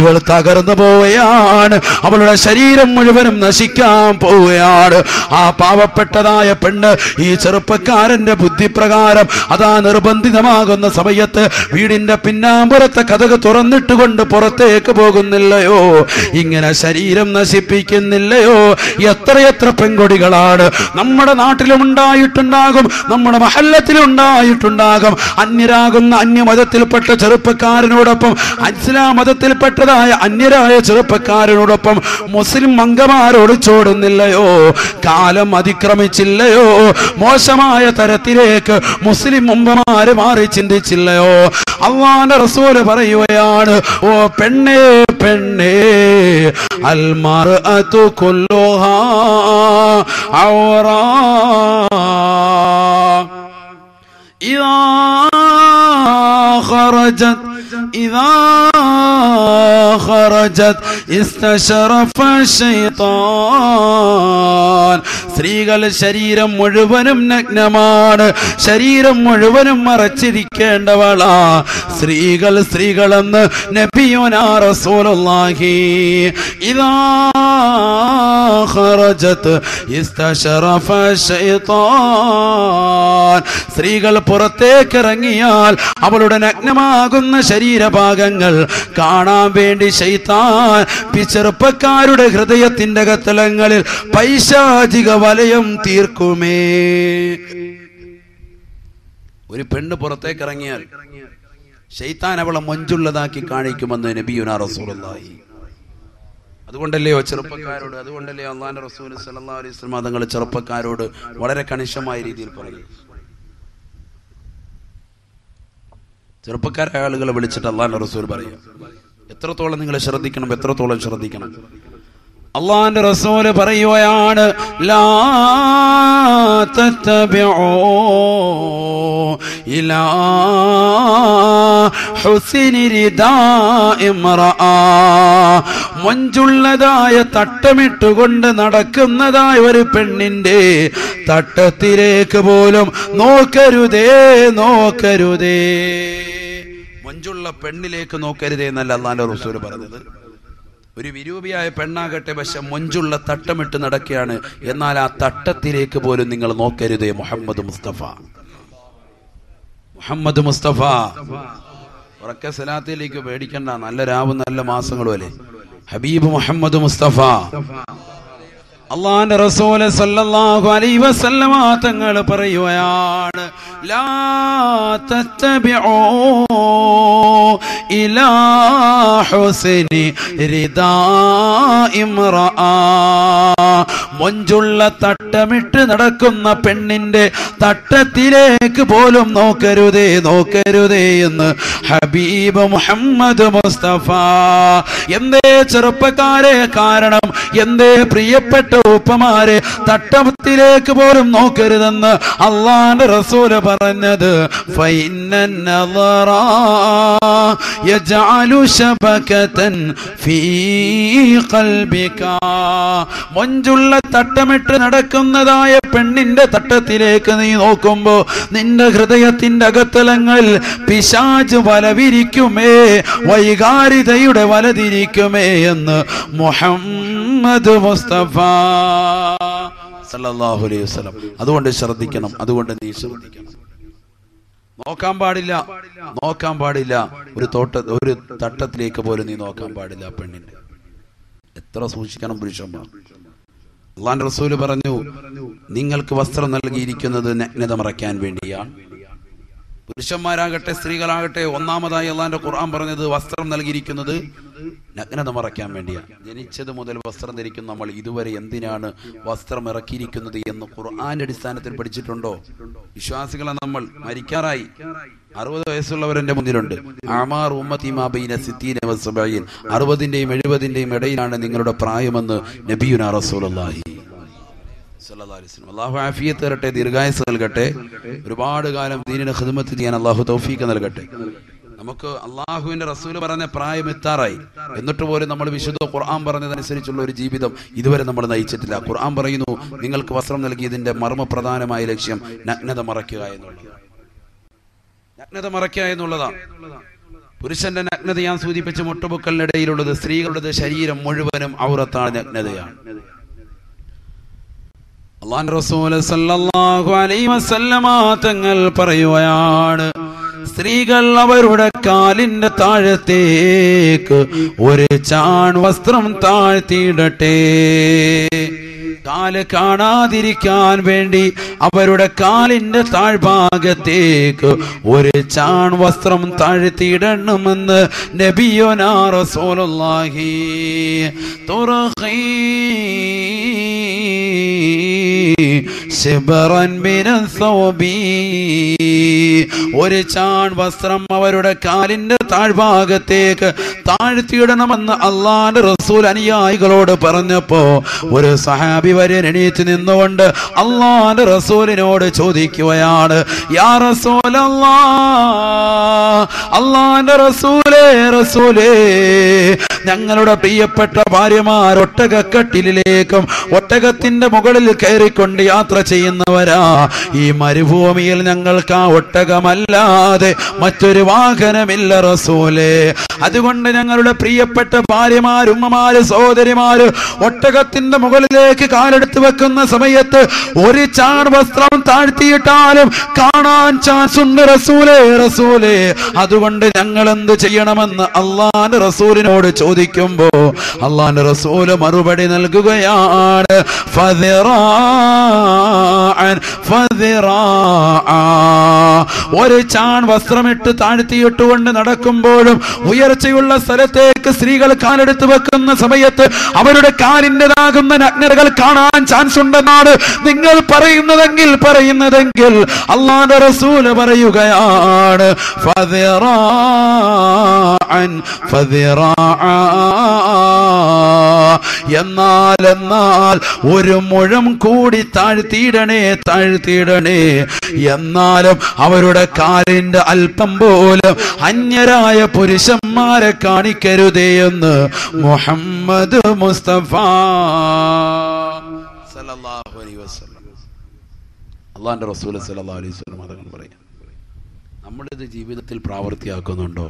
A: ഇവൾ തകർന്നു പോവുകയാണ്. അവളുടെ ശരീരം മുഴുവനും നശിക്കാൻ പോവുകയാണ്. ആ പാവപ്പെട്ടതായ പെണ്ണ് ഈ ചെറുപ്പക്കാരന്റെ ബുദ്ധിപ്രകാരം അതാ നിർബന്ധിതമാകുന്ന സമയത്ത് വീടിന്റെ പിന്നാമ്പുറത്തെ കതക് തുറന്നിട്ടുകൊണ്ട് പുറത്തേക്ക് പോകുന്നില്ലയോ? ഇങ്ങനെ ശരീരം നശിപ്പിക്കുന്നില്ലയോ? എത്രയെത്ര പെൺകൊടികളാണ് നമ്മുടെ നാട്ടിലും ഉണ്ടായിട്ടുണ്ടാകും, നമ്മുടെ മഹല്ലത്തിലും ഉണ്ടായിട്ടുണ്ടാകും. അന്യരാകുന്ന അന്യമതത്തിൽപ്പെട്ട ചെറുപ്പക്കാരനോടൊപ്പം ഇസ്ലാം മതത്തിൽപ്പെട്ടതായ അന്യരായ ചെറുപ്പക്കാരനോടൊപ്പം മുസ്ലിം മംഗമാരോട് ചോടുന്നില്ലയോ? കാലം അതിക്രമിച്ചില്ലയോ? മോശമായ തരത്തിലേക്ക് മുസ്ലിം മുമ്പമാര് മാറി ചിന്തിച്ചില്ലയോ? അല്ലാഹുവിന്റെ റസൂല് പറയുകയാണ്, ഓ പെണ്ണേ പെണ്ണേ, അൽ മർഅതു കുല്ലുഹാ ഔറാ ഇദാ ഖറജത് ഇസ്തശറഫ ശൈത്താൻ. സ്ത്രീകൾ ശരീരം മുഴുവനും നഗ്നമാണ്, ശരീരം മുഴുവനും മറച്ചിരിക്കേണ്ടവളാ സ്ത്രീകളെന്ന് നബിയുനാ റസൂലുള്ളാഹി. ഇദാ ഖറജത് ഇസ്തശറഫ ശൈത്താൻ. സ്ത്രീകൾ പുറത്തേക്ക് ഇറങ്ങിയാൽ അവളുടെ നഗ്നമാകുന്ന ശരീരഭാഗങ്ങൾ കാണാൻ വേണ്ടി ശൈത്താൻ ചെറുപ്പക്കാരുടെ ഹൃദയത്തിന്റെ കത്തളങ്ങളിൽ പൈശാചിക വലയം തീർക്കുമേ. ഒരു പെണ്ണ് പുറത്തേക്ക് ഇറങ്ങിയാൽ ശൈത്താൻ അവളെ മൊഞ്ചുള്ളതാക്കി കാണിക്കുമെന്ന് നബിയുനാ റസൂലുള്ളാഹി. അതുകൊണ്ടല്ലയോ ചെറുപ്പക്കാരോട്, അതുകൊണ്ടല്ലേ അല്ലാഹുവിന്റെ റസൂൽ സല്ലല്ലാഹു അലൈഹി വസല്ലം തങ്ങൾ ചെറുപ്പക്കാരോട് വളരെ കണിശമായ രീതിയിൽ പറയും. ചെറുപ്പക്കാരായ ആളുകളെ വിളിച്ചിട്ട് അല്ലാഹുവിന്റെ റസൂൽ പറയും, എത്രത്തോളം നിങ്ങൾ ശ്രദ്ധിക്കണം, എത്രത്തോളം ശ്രദ്ധിക്കണം. അള്ളാന്റെ റസൂല് പറയുകയാണ്, ലാ തത്തബിഉ ഇലാ ഹുസ്നി റിദാഇ ഇംറഅ. മൊഞ്ചുള്ളതായ തട്ടമിട്ടുകൊണ്ട് നടക്കുന്നതായ ഒരു പെണ്ണിന്റെ തട്ടത്തിലേക്ക് പോലും നോക്കരുതേ, നോക്കരുതേ. മൊഞ്ചുള്ള പെണ്ണിലേക്ക് നോക്കരുതേ എന്നല്ല അള്ളാന്റെ റസൂല് പറഞ്ഞത്. ഒരു വിരൂപിയായ പെണ്ണാകട്ടെ, പക്ഷെ മൊഞ്ചുള്ള തട്ടമിട്ട് നടക്കുകയാണ്, എന്നാൽ ആ തട്ടത്തിലേക്ക് പോലും നിങ്ങൾ നോക്കരുതേ. മുഹമ്മദ് മുസ്തഫ, മുഹമ്മദ് മുസ്തഫ. ഉറക്കെ സലാത്തിലേക്ക് പേടിക്കണ്ട, നല്ല രാവും നല്ല മാസങ്ങളും അല്ലേ. ഹബീബ് മുഹമ്മദ് മുസ്തഫ അള്ളാന്റെ റസൂൽ സല്ലല്ലാഹു അലൈഹി വസല്ലമ തങ്ങൾ പറയുകയാണ്, ലാ തത്തബിഉ ഇലാ ഹുസ്നി റിദാഇ ഇംറഅ. മൊഞ്ചുള്ള തട്ടമിട്ട് നടക്കുന്ന പെണ്ണിന്റെ തട്ടത്തിലേക്ക് പോലും നോക്കരുതേ, നോക്കരുതേ എന്ന് ഹബീബ് മുഹമ്മദ് മുസ്തഫ. എന്തേ ചെറുപ്പക്കാരെ, കാരണം എന്തേ പ്രിയപ്പെട്ട ഉപ്പമാരെ തട്ടത്തിലേക്ക് പോലും നോക്കരുതെന്ന് അള്ളാന്റെ റസൂല് പറഞ്ഞത്? ഫൈനൻ നളറ യജഅലു ശബകതൻ ഫീ ഖൽബിക. മൊഞ്ചുള്ള തട്ടമിട്ട് നടക്കുന്നതായ പെണ്ണിന്റെ തട്ടത്തിലേക്ക് നീ നോക്കുമ്പോ നിന്റെ ഹൃദയത്തിന്റെ അകത്തലങ്ങളിൽ പിശാച് വലവിരിക്കുമേ, വൈകാരികതയുടെ വലതിരിക്കുമേ എന്ന് മുഹമ്മദ് മുസ്തഫ സല്ലല്ലാഹു അലൈഹി വസല്ലം. അതുകൊണ്ട് ശ്രദ്ധിക്കണം, അതുകൊണ്ട് നീ ശ്രദ്ധിക്കണം. നോക്കാൻ പാടില്ല, നോക്കാൻ പാടില്ല. ഒരു തട്ടത്തിലേക്ക് പോലും നീ നോക്കാൻ പാടില്ല പെണ്ണിന്റെ. എത്ര സൂക്ഷിക്കണം പുരുഷന്മാർ. അല്ലാഹുവിന്റെ റസൂല് പറഞ്ഞു, നിങ്ങൾക്ക് വസ്ത്രം നൽകിയിരിക്കുന്നത് നഗ്നത മറയ്ക്കാൻ വേണ്ടിയാണ്. പുരുഷന്മാരാകട്ടെ സ്ത്രീകളാകട്ടെ, ഒന്നാമതായി അല്ലാഹുവിന്റെ ഖുർആൻ പറഞ്ഞത് വസ്ത്രം നൽകിയിരിക്കുന്നത് നഗ്നത മറയ്ക്കാൻ വേണ്ടിയാണ്. ജനിച്ചത് മുതൽ വസ്ത്രം ധരിക്കുന്ന നമ്മൾ ഇതുവരെ എന്തിനാണ് വസ്ത്രം ഇറക്കിയിരിക്കുന്നത് എന്ന് ഖുർആന്റെ അടിസ്ഥാനത്തിൽ പഠിച്ചിട്ടുണ്ടോ? വിശ്വാസികളെ നമ്മൾ മരിക്കാറായി, 60 വയസ്സുള്ളവരെന്റെ മുന്നിലുണ്ട്. അമാർ ഉമ്മത്തി മാ ബൈന 60 വ 70, 60ന്റെയും 70ന്റെയും ഇടയിലാണ് നിങ്ങളുടെ പ്രായമെന്ന് നബിയുനാ റസൂലുള്ളാഹി സ്വല്ലല്ലാഹു അലൈഹി വസല്ലം. അല്ലാഹു ആഫിയത്ത് തരട്ടെ, ദീർഘായുസ്സ് നൽകട്ടെ, ഒരുപാട് കാലം ദീനിനെ ഖിദ്മത്ത് ചെയ്യാൻ അല്ലാഹു തൗഫീഖ് നൽകട്ടെ. നമുക്ക് അള്ളാഹുവിന്റെ റസൂല് പറഞ്ഞ പ്രായം എത്താറായി, എന്നിട്ട് പോലും നമ്മൾ വിശുദ്ധ ഖുർആൻ പറഞ്ഞതനുസരിച്ചുള്ള ഒരു ജീവിതം ഇതുവരെ നമ്മൾ നയിച്ചിട്ടില്ല. ഖുർആൻ പറയുന്നു, നിങ്ങൾക്ക് വസ്ത്രം നൽകിയതിന്റെ മർമ്മപ്രധാനമായ ലക്ഷ്യം നഗ്നത മറയ്ക്കുക എന്നുള്ളതാണ്. നഗ്നത മറയ്ക്കുക എന്നുള്ളതാണ്. പുരുഷന്റെ നഗ്നത ഞാൻ സൂചിപ്പിച്ച മുട്ടുപൊക്കലിനിടയിലുള്ളത്, സ്ത്രീകളുടെ ശരീരം മുഴുവനും ഔറത്താണ്, നഗ്നതയാണ്. അല്ലാഹുവിന്റെ റസൂൽ സല്ലല്ലാഹു അലൈഹി വസല്ലമ തങ്ങൾ പറയുകയാണ്, സ്ത്രീകൾ അവരുടെ കാലിന്റെ താഴത്തേക്ക് ഒരു ചാൺ വസ്ത്രം താഴ്ത്തിയിടട്ടെ. കാല് കാണാതിരിക്കാൻ വേണ്ടി അവരുടെ കാലിന്റെ താഴ്ഭാഗത്തേക്ക് ഒരു ചാൺ വസ്ത്രം താഴ്ത്തിയിടണമെന്ന് നബിയുനാ റസൂലുള്ളാഹി. തുറഖീ ശിബറൻ മിനൻ സൗബി. ഒരു ചാൺ വസ്ത്രം അവരുടെ കാലിന്റെ താഴ്ഭാഗത്തേക്ക് താഴ്ത്തിയിടണമെന്ന് അള്ളാന്റെ റസൂൽ അനുയായികളോട് പറഞ്ഞപ്പോ ഒരു സഹാബി വരെ എണീറ്റ് നിന്നുകൊണ്ട് അള്ളാന്റെ റസൂലിനോട് ചോദിക്കുകയാണ്, യാ റസൂലല്ലാഹ്, അള്ളാന്റെ റസൂലേ, റസൂലേ, ഞങ്ങളുടെ പ്രിയപ്പെട്ട ഭാര്യമാർ ഒട്ടകക്കട്ടിലേക്കും ഒട്ടകത്തിന്റെ മുകളിൽ കയറിക്കൊണ്ട് യാത്ര ചെയ്യുന്നവരാ. ഈ മരുഭൂമിയിൽ ഞങ്ങൾക്ക് ആ ഒട്ടകമല്ലാതെ മറ്റൊരു വാഹനമില്ല റസൂലേ. അതുകൊണ്ട് ഞങ്ങളുടെ പ്രിയപ്പെട്ട ഭാര്യമാർ, ഉമ്മമാര്, സഹോദരിമാര് ഒട്ടകത്തിന്റെ മുകളിലേക്ക് കാലെടുത്ത് വെക്കുന്ന സമയത്ത് ഒരു ചാൺ വസ്ത്രം താഴ്ത്തിയിട്ടാലും കാണാൻ ചാൻസ് ഉണ്ട് റസൂലേ, റസൂലേ. അതുകൊണ്ട് ഞങ്ങൾ എന്ത് ചെയ്യണമെന്ന് അള്ളാന്റെ റസൂലിനോട് ചോദിക്കുമ്പോ അള്ളാന്റെ റസൂല് മറുപടി നൽകുകയാണ്, ഒരു ചാൺ വസ്ത്രമിട്ട് താഴ്ത്തിയിട്ടുകൊണ്ട് നടക്കുമ്പോഴും ഉയർച്ചയുള്ള സ്ഥലത്തേക്ക് സ്ത്രീകൾ കാലെടുത്ത് വെക്കുന്ന സമയത്ത് അവരുടെ കാലിൻ്റെതാകുന്ന നഗ്നതകൾ കാണാൻ ചാൻസ് ഉണ്ടെന്നാണ് നിങ്ങൾ പറയുന്നതെങ്കിൽ അള്ളാഹുവിന്റെ റസൂല് പറയുകയാണ്, ഫദിറാഅൻ ذراعا فذراعا എന്നാൽ ഒരു മുഴം കൂടി താഴ്ത്തിയിടണേ എന്നാലും അവരുടെ കാലിന്റെ അല്പം പോലും അന്യരായ പുരുഷന്മാരെ കാണിക്കരുതേ എന്ന് മുഹമ്മദ് മുസ്തഫ സല്ലല്ലാഹു അലൈഹി വസല്ലം. അല്ലാഹുവിന്റെ റസൂൽ സല്ലല്ലാഹു അലൈഹി വസല്ലം തങ്ങൾ പറയാം, നമ്മളിത് ജീവിതത്തിൽ പ്രാവർത്തിയാക്കുന്നുണ്ടോ?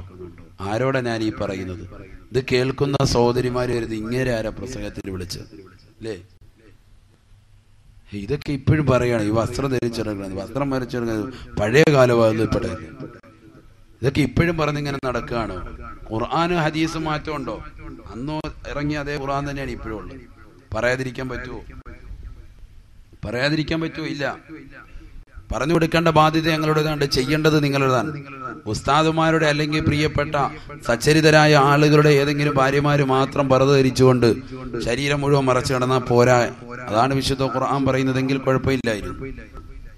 A: ആരോടാ ഞാൻ ഈ പറയുന്നത്? ഇത് കേൾക്കുന്ന സഹോദരിമാര് വരുന്നത് ഇങ്ങനെ ആരാ പ്രസംഗത്തിൽ വിളിച്ച് അല്ലേ? ഇതൊക്കെ ഇപ്പോഴും പറയാണ്. ഈ വസ്ത്രം ധരിച്ചെടുക്കുന്നത്, വസ്ത്രം വരച്ചെടുക്കുന്നത് പഴയ കാലമാകപ്പെട്ടത്. ഇതൊക്കെ ഇപ്പോഴും പറഞ്ഞിങ്ങനെ നടക്കുകയാണോ? ഖുർആനും ഹദീസും മാറ്റമുണ്ടോ? അന്നോ ഇറങ്ങിയ അതേ ഖുർആൻ തന്നെയാണ് ഇപ്പോഴും ഉള്ളത്. പറയാതിരിക്കാൻ പറ്റുമോ? ഇല്ല. പറഞ്ഞു കൊടുക്കേണ്ട ബാധ്യത ഞങ്ങളുടേതാണ്, ചെയ്യേണ്ടത് നിങ്ങളുടേതാണ്. ഉസ്താദുമാരുടെ അല്ലെങ്കിൽ പ്രിയപ്പെട്ട സച്ചരിതരായ ആളുകളുടെ ഏതെങ്കിലും ഭാര്യമാര് മാത്രം പർദ്ദ ധരിച്ചുകൊണ്ട് ശരീരം മുഴുവൻ മറച്ചു കിടന്നാൽ പോരാ. അതാണ് വിശുദ്ധ ഖുർആൻ പറയുന്നതെങ്കിൽ കുഴപ്പമില്ലായിരുന്നു.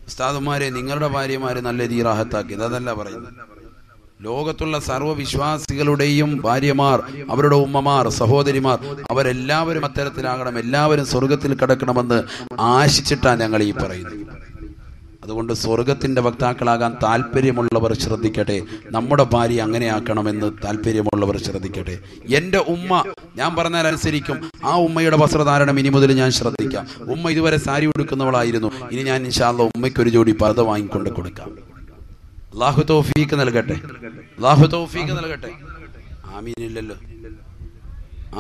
A: ഉസ്താദുമാരെ നിങ്ങളുടെ ഭാര്യമാര് നല്ല രീതിയിൽ റാഹത്താക്കിയത് അതല്ല പറയുന്നത്. ലോകത്തുള്ള സർവ്വവിശ്വാസികളുടെയും ഭാര്യമാർ, അവരുടെ ഉമ്മമാർ, സഹോദരിമാർ, അവരെല്ലാവരും അത്തരത്തിലാകണം, എല്ലാവരും സ്വർഗത്തിൽ കിടക്കണമെന്ന് ആശിച്ചിട്ടാണ് ഞങ്ങൾ ഈ പറയുന്നത്. അതുകൊണ്ട് സ്വർഗത്തിന്റെ വക്താക്കളാകാൻ താല്പര്യമുള്ളവർ ശ്രദ്ധിക്കട്ടെ. നമ്മുടെ ഭാര്യ അങ്ങനെ ആക്കണമെന്ന് താല്പര്യമുള്ളവർ ശ്രദ്ധിക്കട്ടെ. എന്റെ ഉമ്മ ഞാൻ പറഞ്ഞാൽ അനുസരിക്കും. ആ ഉമ്മയുടെ വസ്ത്രധാരണം ഇനി മുതൽ ഞാൻ ശ്രദ്ധിക്കാം. ഉമ്മ ഇതുവരെ സാരി ഉടുക്കുന്നവളായിരുന്നു, ഇനി ഞാൻ ഇൻഷാ അല്ലാഹ് ഉമ്മയ്ക്കൊരു ജോഡി പർദ്ദ വാങ്ങിക്കൊണ്ട് കൊടുക്കാം. അല്ലാഹു തൗഫീഖ് നൽകട്ടെ. ആമീൻ. ഇല്ലല്ലോ,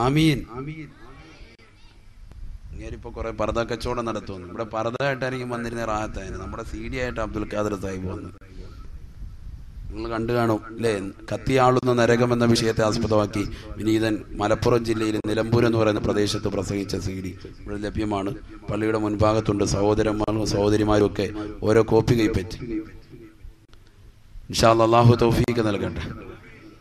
A: ആമീൻ. ഇപ്പൊ കുറെ പർദ്ദ കച്ചവടം നടത്തുന്നു. ഇവിടെ പർദ്ദയായിട്ടായിരിക്കും വന്നിരുന്ന റാഹത്തായിരുന്നു. നമ്മുടെ CD ആയിട്ട് അബ്ദുൽ ഖാദർ സാഹിബ് വന്നു. നിങ്ങൾ കണ്ടു കാണും അല്ലേ? കത്തിയാളുന്ന നരകം എന്ന വിഷയത്തെ ആസ്പദമാക്കി വിനീതൻ മലപ്പുറം ജില്ലയിൽ നിലമ്പൂർ എന്ന് പറയുന്ന പ്രദേശത്ത് പ്രസംഗിച്ച CD ഇവിടെ ലഭ്യമാണ്. പള്ളിയുടെ മുൻഭാഗത്തുണ്ട്. സഹോദരന്മാരും സഹോദരിമാരും ഒക്കെ ഓരോ കോപ്പി കൈപ്പറ്റി. ഇൻഷാ അല്ലാഹ് അല്ലാഹു തൗഫീഖ് നൽകട്ടെ.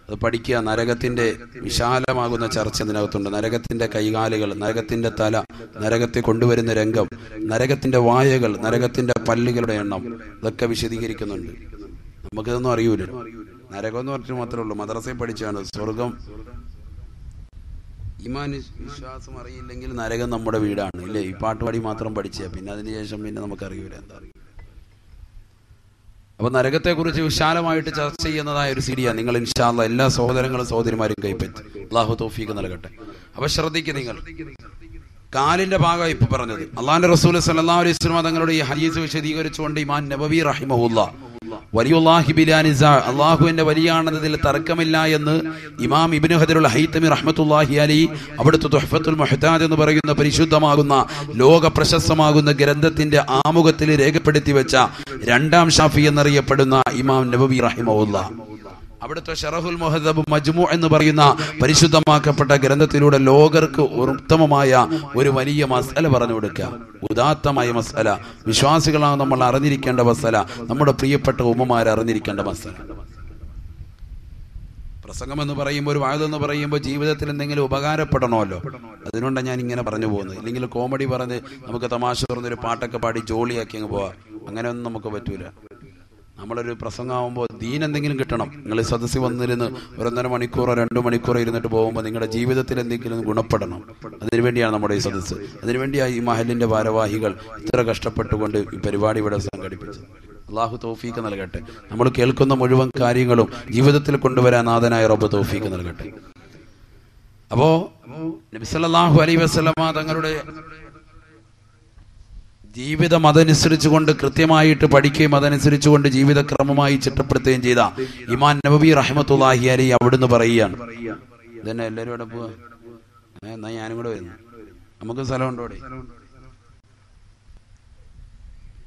A: അത് പഠിക്കുക. നരകത്തിന്റെ വിശാലമാകുന്ന ചർച്ച ഇതിനകത്തുണ്ട്. നരകത്തിന്റെ കൈകാലുകൾ, നരകത്തിന്റെ തല, നരകത്തെ കൊണ്ടുവരുന്ന രംഗം, നരകത്തിന്റെ വായകൾ, നരകത്തിന്റെ പല്ലുകളുടെ എണ്ണം, ഇതൊക്കെ വിശദീകരിക്കുന്നുണ്ട്. നമുക്കിതൊന്നും അറിയൂല. നരകം എന്ന് പറഞ്ഞിട്ട് മാത്രമേ ഉള്ളൂ. മദ്രസയിൽ പഠിച്ചാണ് സ്വർഗം. ഈമാൻ വിശ്വാസം അറിയില്ലെങ്കിൽ നരകം നമ്മുടെ വീടാണ് ഇല്ലേ? ഈ പാട്ടുപാടി മാത്രം പഠിച്ചാൽ പിന്നെ അതിനുശേഷം പിന്നെ നമുക്കറിയൂല എന്താ. അപ്പൊ നരകത്തെ കുറിച്ച് വിശാലമായിട്ട് ചർച്ച ചെയ്യുന്നതായ ഒരു CD-യാണ്. നിങ്ങൾ ഇൻഷാ അല്ലാഹ് എല്ലാ സഹോദരങ്ങളും സഹോദരിമാരും കൈപ്പറ്റി. അല്ലാഹു തൗഫീഖ് നൽകട്ടെ. അപ്പൊ ശ്രദ്ധിക്കുക. നിങ്ങൾ കാലിന്റെ ഭാഗം ഇപ്പൊ പറഞ്ഞത് അള്ളാഹുവിന്റെ റസൂൽ സല്ലല്ലാഹു അലൈഹി വസല്ലം തങ്ങളുടെ ഈ ഹദീസ് വിശദീകരിച്ചുകൊണ്ട് ഇമാം നബവി റഹിമഹുല്ലാഹ് വലിയുല്ലാഹി ബിലാ നിസാ, അള്ളാഹുവിന്റെ വലിയാണെന്നതിൽ തർക്കമില്ല എന്ന് ഇമാം ഇബ്നു ഹജറുൽ ഹൈതമി റഹ്മത്തുള്ളാഹി അലൈഹി അവിടുത്തെ തുഹ്ഫത്തുൽ മുഹ്താജ് എന്ന് പറയുന്ന പരിശുദ്ധമാകുന്ന ലോക പ്രശസ്തമാകുന്ന ഗ്രന്ഥത്തിന്റെ ആമുഖത്തിൽ രേഖപ്പെടുത്തി വെച്ച രണ്ടാം ഷാഫി എന്നറിയപ്പെടുന്ന ഇമാം നബവി റഹിമഹുല്ലാഹ് അവിടുത്തെ ഷറഹുൽ മുഹദ്ദബ് മജ്മൂ എന്ന് പറയുന്ന പരിശുദ്ധമാക്കപ്പെട്ട ഗ്രന്ഥത്തിലൂടെ ലോകർക്ക് ഉത്തമമായ ഒരു വലിയ മസ്അല പറഞ്ഞു കൊടുക്കുക. ഉദാത്തമായ മസ്അല, വിശ്വാസികളാണ് നമ്മൾ അറിഞ്ഞിരിക്കേണ്ട മസ്അല, നമ്മുടെ പ്രിയപ്പെട്ട ഉമ്മമാർ അറിഞ്ഞിരിക്കേണ്ട മസ്അല. പ്രസംഗം എന്ന് പറയുമ്പോൾ, ഒരു വാഴ എന്ന് പറയുമ്പോൾ ജീവിതത്തിൽ എന്തെങ്കിലും ഉപകാരപ്പെടണമല്ലോ. അതുകൊണ്ടാണ് ഞാൻ ഇങ്ങനെ പറഞ്ഞു പോകുന്നത്. ഇല്ലെങ്കിൽ കോമഡി പറഞ്ഞ് നമുക്ക് തമാശ പറഞ്ഞൊരു പാട്ടൊക്കെ പാടി ജോളിയാക്കി അങ്ങ് പോവാം. അങ്ങനെയൊന്നും നമുക്ക് പറ്റൂല. നമ്മളൊരു പ്രസംഗമാകുമ്പോൾ ദീൻ എന്തെങ്കിലും കിട്ടണം. നിങ്ങൾ സദസ്സിൽ വന്നിരുന്ന് 1.5 മണിക്കൂറോ 2 മണിക്കൂറോ ഇരുന്നിട്ട് പോകുമ്പോൾ നിങ്ങളുടെ ജീവിതത്തിൽ എന്തെങ്കിലും ഗുണപ്പെടണം. അതിനുവേണ്ടിയാണ് നമ്മുടെ ഈ സദസ്സ്. അതിനുവേണ്ടിയാണ് ഈ മഹലിന്റെ ഭാരവാഹികൾ ഇത്ര കഷ്ടപ്പെട്ടുകൊണ്ട് ഈ പരിപാടി ഇവിടെ സംഘടിപ്പിച്ചത്. അല്ലാഹു തൗഫീഖ് നൽകട്ടെ. നമ്മൾ കേൾക്കുന്ന മുഴുവൻ കാര്യങ്ങളും ജീവിതത്തിൽ കൊണ്ടുവരാൻ നാഥനായ റബ്ബ് തൗഫീഖ് നൽകട്ടെ. അപ്പോ നബി സല്ലല്ലാഹു അലൈഹി വസല്ലമ തങ്ങളുടെ ജീവിതം അതനുസരിച്ചുകൊണ്ട് കൃത്യമായിട്ട് പഠിക്കുകയും അതനുസരിച്ചുകൊണ്ട് ജീവിതക്രമമായി ചിട്ടപ്പെടുത്തുകയും ചെയ്ത ഇമാം നബവി റഹ്മത്തുള്ളാഹി അലൈഹി അവിടുന്ന് പറയുകയാണ്. ഇതന്നെ എല്ലാവരും ഇവിടെ പോവാ. എന്നാ ഞാനും കൂടെ വരുന്നു. നമുക്ക് സ്ഥലം ഉണ്ടോ ഇവിടെ?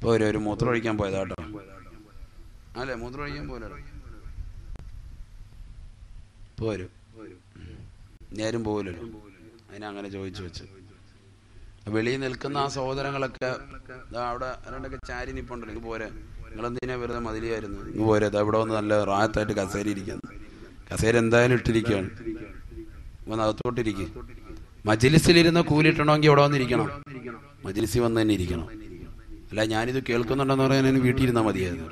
A: പോരെ, ഒരു മൂത്രം ഒഴിക്കാൻ പോയതാട്ടോ. അല്ലേ, മൂത്രം ഒഴിക്കാൻ പോലെ പോരും. ഞാനും പോകില്ലല്ലോ. അതിനങ്ങനെ ചോദിച്ചു വെച്ച് വെളിയിൽ നിൽക്കുന്ന ആ സഹോദരങ്ങളൊക്കെ അവിടെ രണ്ടൊക്കെ ചാരി നിപ്പുണ്ടല്ലോ. ഇങ്ങ് പോരെ, നിങ്ങളെന്തിനാ വെറുതെ മതിലിയായിരുന്നു, ഇങ്ങ് പോരെ. ഇവിടെ വന്ന് നല്ല റാഹത്തായിട്ട് കസേര ഇരിക്കുന്നു. കസേര എന്തായാലും ഇട്ടിരിക്കുകയാണ്. വന്ന് അകത്തോട്ടിരിക്കും. മജ്ലിസിലിരുന്ന് കൂലിട്ടണമെങ്കിൽ ഇവിടെ വന്നിരിക്കണം. മജ്ലിസിൽ വന്ന് തന്നെ ഇരിക്കണം. അല്ല ഞാനിത് കേൾക്കുന്നുണ്ടെന്ന് പറയാൻ വീട്ടിൽ ഇരുന്നാൽ മതിയായിരുന്നു.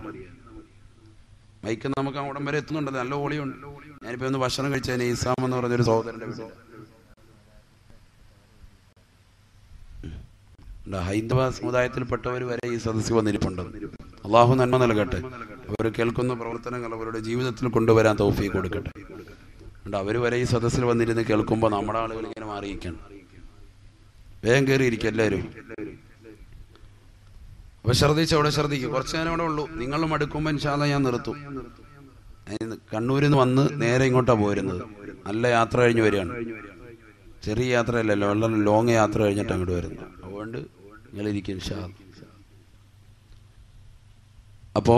A: മൈക്ക് നമുക്ക് അവിടം വരെ എത്തുന്നുണ്ട്, നല്ല ഓളിയുണ്ട്. ഞാനിപ്പോൾ ഒന്ന് ഭക്ഷണം കഴിച്ചതിന് ഇസാം എന്ന് പറഞ്ഞൊരു സഹോദരൻ്റെ വീട്ടിൽ ഹൈന്ദവ സമുദായത്തിൽപ്പെട്ടവർ വരെ ഈ സദസ്സിൽ വന്നിരിപ്പുണ്ട്. അള്ളാഹു നന്മ നൽകട്ടെ. അവർ കേൾക്കുന്ന പ്രവർത്തനങ്ങൾ അവരുടെ ജീവിതത്തിൽ കൊണ്ടുവരാൻ തൗഫീഖ് കൊടുക്കട്ടെ. അവർ വരെ ഈ സദസ്സിൽ വന്നിരുന്ന് കേൾക്കുമ്പോൾ നമ്മുടെ ആളുകൾ ഇങ്ങനെ മാറിയിരിക്കണം. വേഗം കയറിയിരിക്കും എല്ലാവരും. അപ്പൊ അവിടെ ശ്രദ്ധിക്കും. കുറച്ച് നേരം അവിടെ ഉള്ളൂ. നിങ്ങളും അടുക്കുമ്പോൾ ഇൻഷാ അല്ലാഹ് ഞാൻ നിർത്തും. കണ്ണൂരിൽ നിന്ന് വന്ന് നേരെ ഇങ്ങോട്ടാണ് പോരുന്നത്. നല്ല യാത്ര കഴിഞ്ഞ് വരികയാണ്. ചെറിയ യാത്രയല്ലല്ലോ, വളരെ ലോങ് യാത്ര കഴിഞ്ഞിട്ട് അങ്ങോട്ട് വരുന്നത്. അതുകൊണ്ട് നിങ്ങളിരിക്കും ഇൻഷാ അല്ലാഹ്. അപ്പോ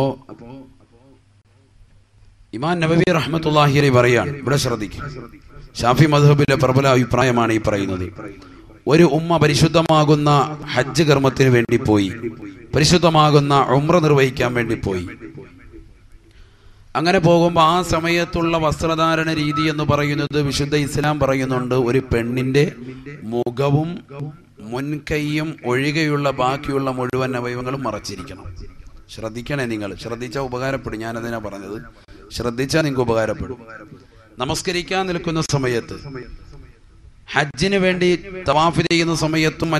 A: ഇമാം നബവി റഹ്മത്തുള്ളാഹി അലൈഹി പറയാണ്, ഇവിടെ ശ്രദ്ധിക്കും. ഷാഫി മദ്ഹബിലെ പ്രബല അഭിപ്രായമാണ് ഈ പറയുന്നത്. ഒരു ഉമ്മ പരിശുദ്ധമാകുന്ന ഹജ്ജ് കർമ്മത്തിന് വേണ്ടി പോയി, പരിശുദ്ധമാകുന്ന ഉംറ നിർവഹിക്കാൻ വേണ്ടി പോയി. അങ്ങനെ പോകുമ്പോൾ ആ സമയത്തുള്ള വസ്ത്രധാരണ രീതി എന്ന് പറയുന്നത് വിശുദ്ധ ഇസ്ലാം പറയുന്നുണ്ട്, ഒരു പെണ്ണിന്റെ മുഖവും മുൻകൈയും ഒഴികെയുള്ള ബാക്കിയുള്ള മുഴുവൻ അവയവങ്ങളും മറച്ചിരിക്കണം. ശ്രദ്ധിക്കണേ, നിങ്ങൾ ശ്രദ്ധിച്ചാൽ ഉപകാരപ്പെടും. ഞാനതിനാ പറഞ്ഞത്, ശ്രദ്ധിച്ചാൽ നിങ്ങൾക്ക് ഉപകാരപ്പെടും. നമസ്കരിക്കാൻ നിൽക്കുന്ന സമയത്ത്, ഹജ്ജിന് വേണ്ടി തവാഫ് ചെയ്യുന്ന സമയത്തും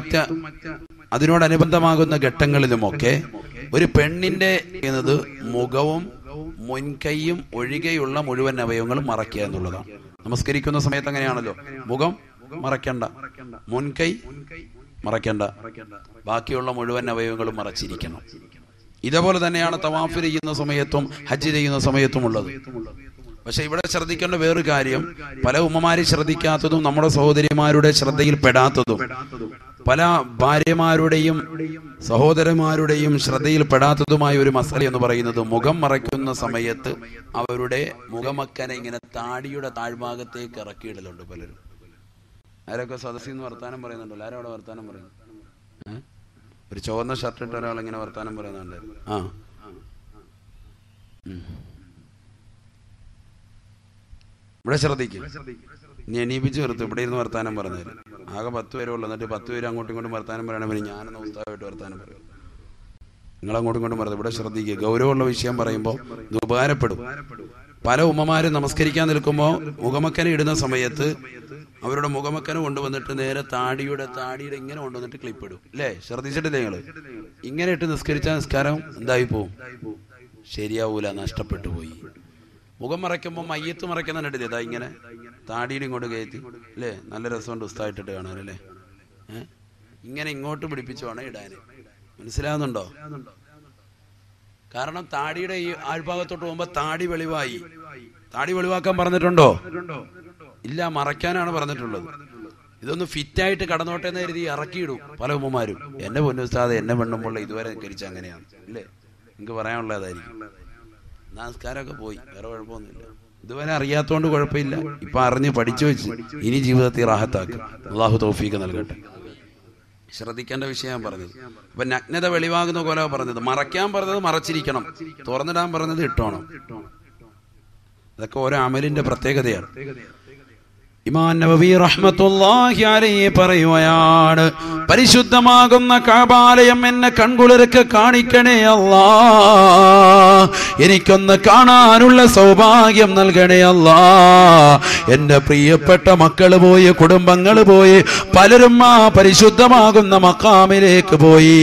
A: അതിനോടനുബന്ധമാകുന്ന ഘട്ടങ്ങളിലുമൊക്കെ ഒരു പെണ്ണിന്റെ മുഖവും മുൻകൈയും ഒഴികെയുള്ള മുഴുവൻ അവയവങ്ങളും മറയ്ക്കുക എന്നുള്ളതാണ്. നമസ്കരിക്കുന്ന സമയത്ത് അങ്ങനെയാണല്ലോ, മുഖം മറയ്ക്കണ്ട, മുൻകൈ മറയ്ക്കണ്ട, ബാക്കിയുള്ള മുഴുവൻ അവയവങ്ങളും മറച്ചിരിക്കണം. ഇതേപോലെ തന്നെയാണ് തവാഫ് ചെയ്യുന്ന സമയത്തും ഹജ്ജ് ചെയ്യുന്ന സമയത്തും ഉള്ളത്. പക്ഷെ ഇവിടെ ശ്രദ്ധിക്കേണ്ട വേറൊരു കാര്യം, പല ഉമ്മമാര് ശ്രദ്ധിക്കാത്തതും നമ്മുടെ സഹോദരിമാരുടെ ശ്രദ്ധയിൽപ്പെടാത്തതും പല ഭാര്യമാരുടെയും സഹോദരന്മാരുടെയും ശ്രദ്ധയിൽപ്പെടാത്തതുമായ ഒരു മസല എന്ന് പറയുന്നത്, മുഖം മറയ്ക്കുന്ന സമയത്ത് അവരുടെ മുഖമക്കനെ ഇങ്ങനെ താടിയുടെ താഴ്ഭാഗത്തേക്ക് ഇറക്കിയിടലുണ്ട് പലരും. ആരൊക്കെ സദസ്സിൽ നിന്ന് വർത്താനം പറയുന്നുണ്ടല്ലോ, ആരവിടെ വർത്താനം പറയുന്നു? ഒരു ചുവന്ന ഷർട്ട് ഇട്ട ഒരാൾ ഇങ്ങനെ വർത്താനം പറയുന്നുണ്ട്. ഇവിടെ ശ്രദ്ധിക്കും. നീ എണീപ്പിച്ച് നിർത്തും. ഇവിടെ ഇരുന്ന് വർത്താനം പറഞ്ഞാൽ ആകെ 10 പേരേ ഉള്ളൂ. എന്നിട്ട് 10 പേര് അങ്ങോട്ടും ഇങ്ങോട്ടും വർത്താനം പറയണമെങ്കിൽ ഞാനെന്ന് ഉസ്താദായിട്ട് വർത്താനം പറയും. നിങ്ങൾ അങ്ങോട്ടും ഇങ്ങോട്ടും പറഞ്ഞു. ഇവിടെ ശ്രദ്ധിക്കുക, ഗൗരവമുള്ള വിഷയം പറയുമ്പോൾ ഇത് ഉപകാരപ്പെടും. പല ഉമ്മമാരും നമസ്കരിക്കാൻ നിൽക്കുമ്പോൾ മുഖമക്കന ഇടുന്ന സമയത്ത് അവരുടെ മുഖമക്കന കൊണ്ടുവന്നിട്ട് നേരെ താടിയുടെ ഇങ്ങനെ കൊണ്ടുവന്നിട്ട് ക്ലിപ്പ് ഇടും. അല്ലേ? ശ്രദ്ധിച്ചിട്ടില്ലേ നിങ്ങൾ? ഇങ്ങനെ ഇട്ട് നിസ്കരിച്ച നിസ്കാരം എന്തായി പോവും? ശരിയാവൂല, നഷ്ടപ്പെട്ടു പോയി. മുഖം മറയ്ക്കുമ്പോൾ മയ്യത്ത് മറയ്ക്കുന്ന കണ്ടില്ലേ? ഇതാ ഇങ്ങനെ താടിയുടെ ഇങ്ങോട്ട് കയറ്റി, അല്ലേ? നല്ല രസമുണ്ട് ഉസ്താദിട്ടിട്ട് കാണാനല്ലേ. ഇങ്ങനെ ഇങ്ങോട്ട് പിടിപ്പിച്ചു വേണം ഇടാന്. മനസ്സിലാവുന്നുണ്ടോ? കാരണം താടിയുടെ ഈ ആഴ്ഭാഗത്തോട്ട് പോകുമ്പോ താടി വെളിവായി. താടി വെളിവാക്കാൻ പറഞ്ഞിട്ടുണ്ടോ? ഇല്ല, മറയ്ക്കാനാണ് പറഞ്ഞിട്ടുള്ളത്. ഇതൊന്ന് ഫിറ്റായിട്ട് കടന്നോട്ടെ എന്ന് കരുതി ഇറക്കിയിടും പല ഉമ്മമാരും. എന്നെ പൊന്നുസ്താദ്, എന്നെ പെണ്ണുമ്പോൾ ഇതുവരെ കരിച്ച അങ്ങനെയാണ്, അല്ലേ? നിങ്ങൾക്ക് പറയാനുള്ളതായിരിക്കും. നമസ്കാരമൊക്കെ പോയി, വേറെ കുഴപ്പമൊന്നുമില്ല. ഇതുവരെ അറിയാത്തോണ്ട് കുഴപ്പമില്ല, ഇപ്പൊ അറിഞ്ഞ് പഠിച്ചു വെച്ച് ഇനി ജീവിതത്തിൽ റാഹത്താക്കുക. അള്ളാഹു തൗഫീഖ് നൽകട്ടെ. ശ്രദ്ധിക്കേണ്ട വിഷയം ഞാൻ പറഞ്ഞത്. അപ്പൊ നഗ്നത വെളിവാകുന്ന പോലെ പറഞ്ഞത്, മറയ്ക്കാൻ പറഞ്ഞത് മറച്ചിരിക്കണം, തുറന്നിടാൻ പറഞ്ഞത് ഇട്ടോണം. അതൊക്കെ ഓരോ അമലിന്റെ പ്രത്യേകതയാണ്. ഇമാം നബവി റഹ്മത്തുള്ളാഹി അലൈഹി പറയുകയാണ്, പരിശുദ്ധമാകുന്ന കഅബാലയം എന്നെ കൺകുളിരക്ക് കാണിക്കണേ അല്ലാ, എനിക്കൊന്ന് കാണാനുള്ള സൗഭാഗ്യം നൽകണേ അല്ലാ. എന്റെ പ്രിയപ്പെട്ട മക്കള് പോയി, കുടുംബങ്ങൾ പോയി, പലരും ആ പരിശുദ്ധമാകുന്ന മഖാമിലേക്ക് പോയി.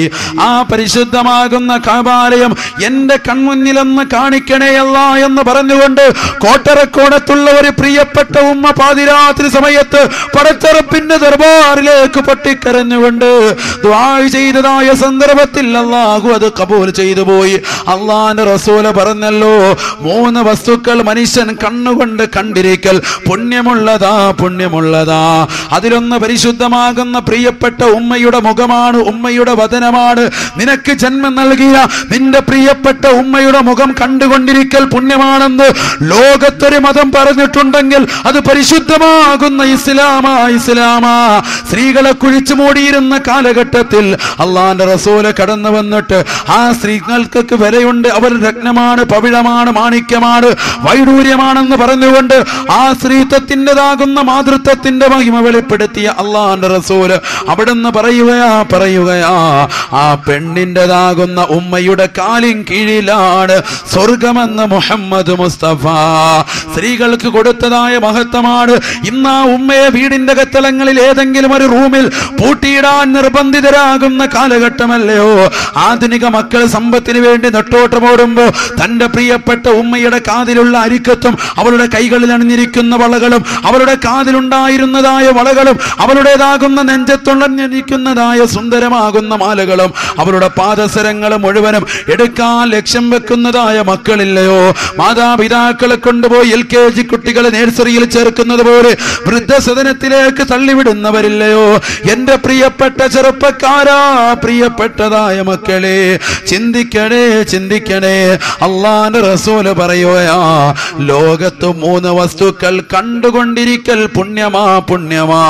A: ആ പരിശുദ്ധമാകുന്ന കഅബാലയം എന്റെ കൺമുന്നിലൊന്ന് കാണിക്കണേ അല്ലാ എന്ന് പറഞ്ഞുകൊണ്ട് കോട്ടറക്കോണത്തുള്ള ഒരു പ്രിയപ്പെട്ട ഉമ്മ പാതിരാ സമയത്ത് പടച്ചറപ്പിന്റെ ദർബാറിലേക്ക് പൊട്ടിക്കരഞ്ഞുകൊണ്ട് ദുആ ചെയ്തതായ സന്ദർഭത്തിൽ അല്ലാഹു അത് കബൂൽ ചെയ്തു പോയി. അല്ലാഹുവിന്റെ റസൂൽ പറഞ്ഞല്ലോ, 3 വസ്തുക്കൾ മനുഷ്യൻ കണ്ണുകൊണ്ട് കണ്ടിരിക്കൽ പുണ്യമുള്ളതാ, പുണ്യമുള്ളതാ. അതിലൊന്ന് പരിശുദ്ധമാകുന്ന പ്രിയപ്പെട്ട ഉമ്മയുടെ മുഖമാണ്, ഉമ്മയുടെ വദനമാണ്. നിനക്ക് ജന്മം നൽകിയ നിന്റെ പ്രിയപ്പെട്ട ഉമ്മയുടെ മുഖം കണ്ടുകൊണ്ടിരിക്കൽ പുണ്യമാണെന്ന് ലോകത്തൊരു മതം പറഞ്ഞിട്ടുണ്ടെങ്കിൽ അത് പരിശുദ്ധമാണ് ദീനാകുന്ന ഇസ്ലാമാ സ്ത്രീകളെ കുഴിച്ചു മൂടിയിരുന്ന കാലഘട്ടത്തിൽ അള്ളാന്റെ റസൂല് കടന്നു വന്നിട്ട് ആ സ്ത്രീകൾക്ക് വിലയുണ്ട്, അവർ രത്നമാണ്, പവിഴമാണ്, മാണിക്യമാണ്, വൈഡൂര്യമാണെന്ന് പറഞ്ഞുകൊണ്ട് ആ സ്ത്രീത്വത്തിൻ്റെതാകുന്ന മാതൃത്വത്തിന്റെ മഹിമ വെളിപ്പെടുത്തിയ അള്ളാന്റെ റസൂല് അവിടുന്ന് പറയുകയാ ആ പെണ്ണിൻ്റെതാകുന്ന ഉമ്മയുടെ കാലിൻ കീഴിലാണ് സ്വർഗമെന്ന് മുഹമ്മദ് മുസ്തഫ. സ്ത്രീകൾക്ക് കൊടുത്തതായ മഹത്വമാണ്. ഇന്ന് ആ ഉമ്മയെ വീടിന്റെ കത്തളങ്ങളിൽ ഏതെങ്കിലും ഒരു റൂമിൽ പൂട്ടിയിടാൻ നിർബന്ധിതരാകുന്ന കാലഘട്ടമല്ലയോ? ആധുനിക മക്കൾ സമ്പത്തിന് വേണ്ടി നെട്ടോട്ടമോടുമ്പോ തന്റെ പ്രിയപ്പെട്ട ഉമ്മയുടെ കാതിലുള്ള അരിക്കത്തും അവളുടെ കൈകളിൽ അണിഞ്ഞിരിക്കുന്ന വളകളും അവളുടെ കാതിലുണ്ടായിരുന്നതായ വളകളും അവളുടേതാകുന്ന നെഞ്ചത്തുള്ളിരിക്കുന്നതായ സുന്ദരമാകുന്ന മാലകളും അവളുടെ പാദസരങ്ങൾ മുഴുവനും എടുക്കാൻ ലക്ഷ്യം വെക്കുന്നതായ മക്കളില്ലയോ? മാതാപിതാക്കളെ കൊണ്ടുപോയി LKG കുട്ടികളെ നേഴ്സറിയിൽ ചേർക്കുന്നത് പോലെ വൃദ്ധസദനത്തിലേക്ക് തള്ളിവിടുന്നവരില്ലയോ? എന്റെ പ്രിയപ്പെട്ട ചെറുപ്പക്കാരാ, പ്രിയപ്പെട്ടതായ മക്കളെ, ചിന്തിക്കണേ. അള്ളാന്റെ റസൂല് പറയുകയാ, ലോകത്ത് 3 വസ്തുക്കൾ കണ്ടുകൊണ്ടിരിക്കൽ പുണ്യമാ.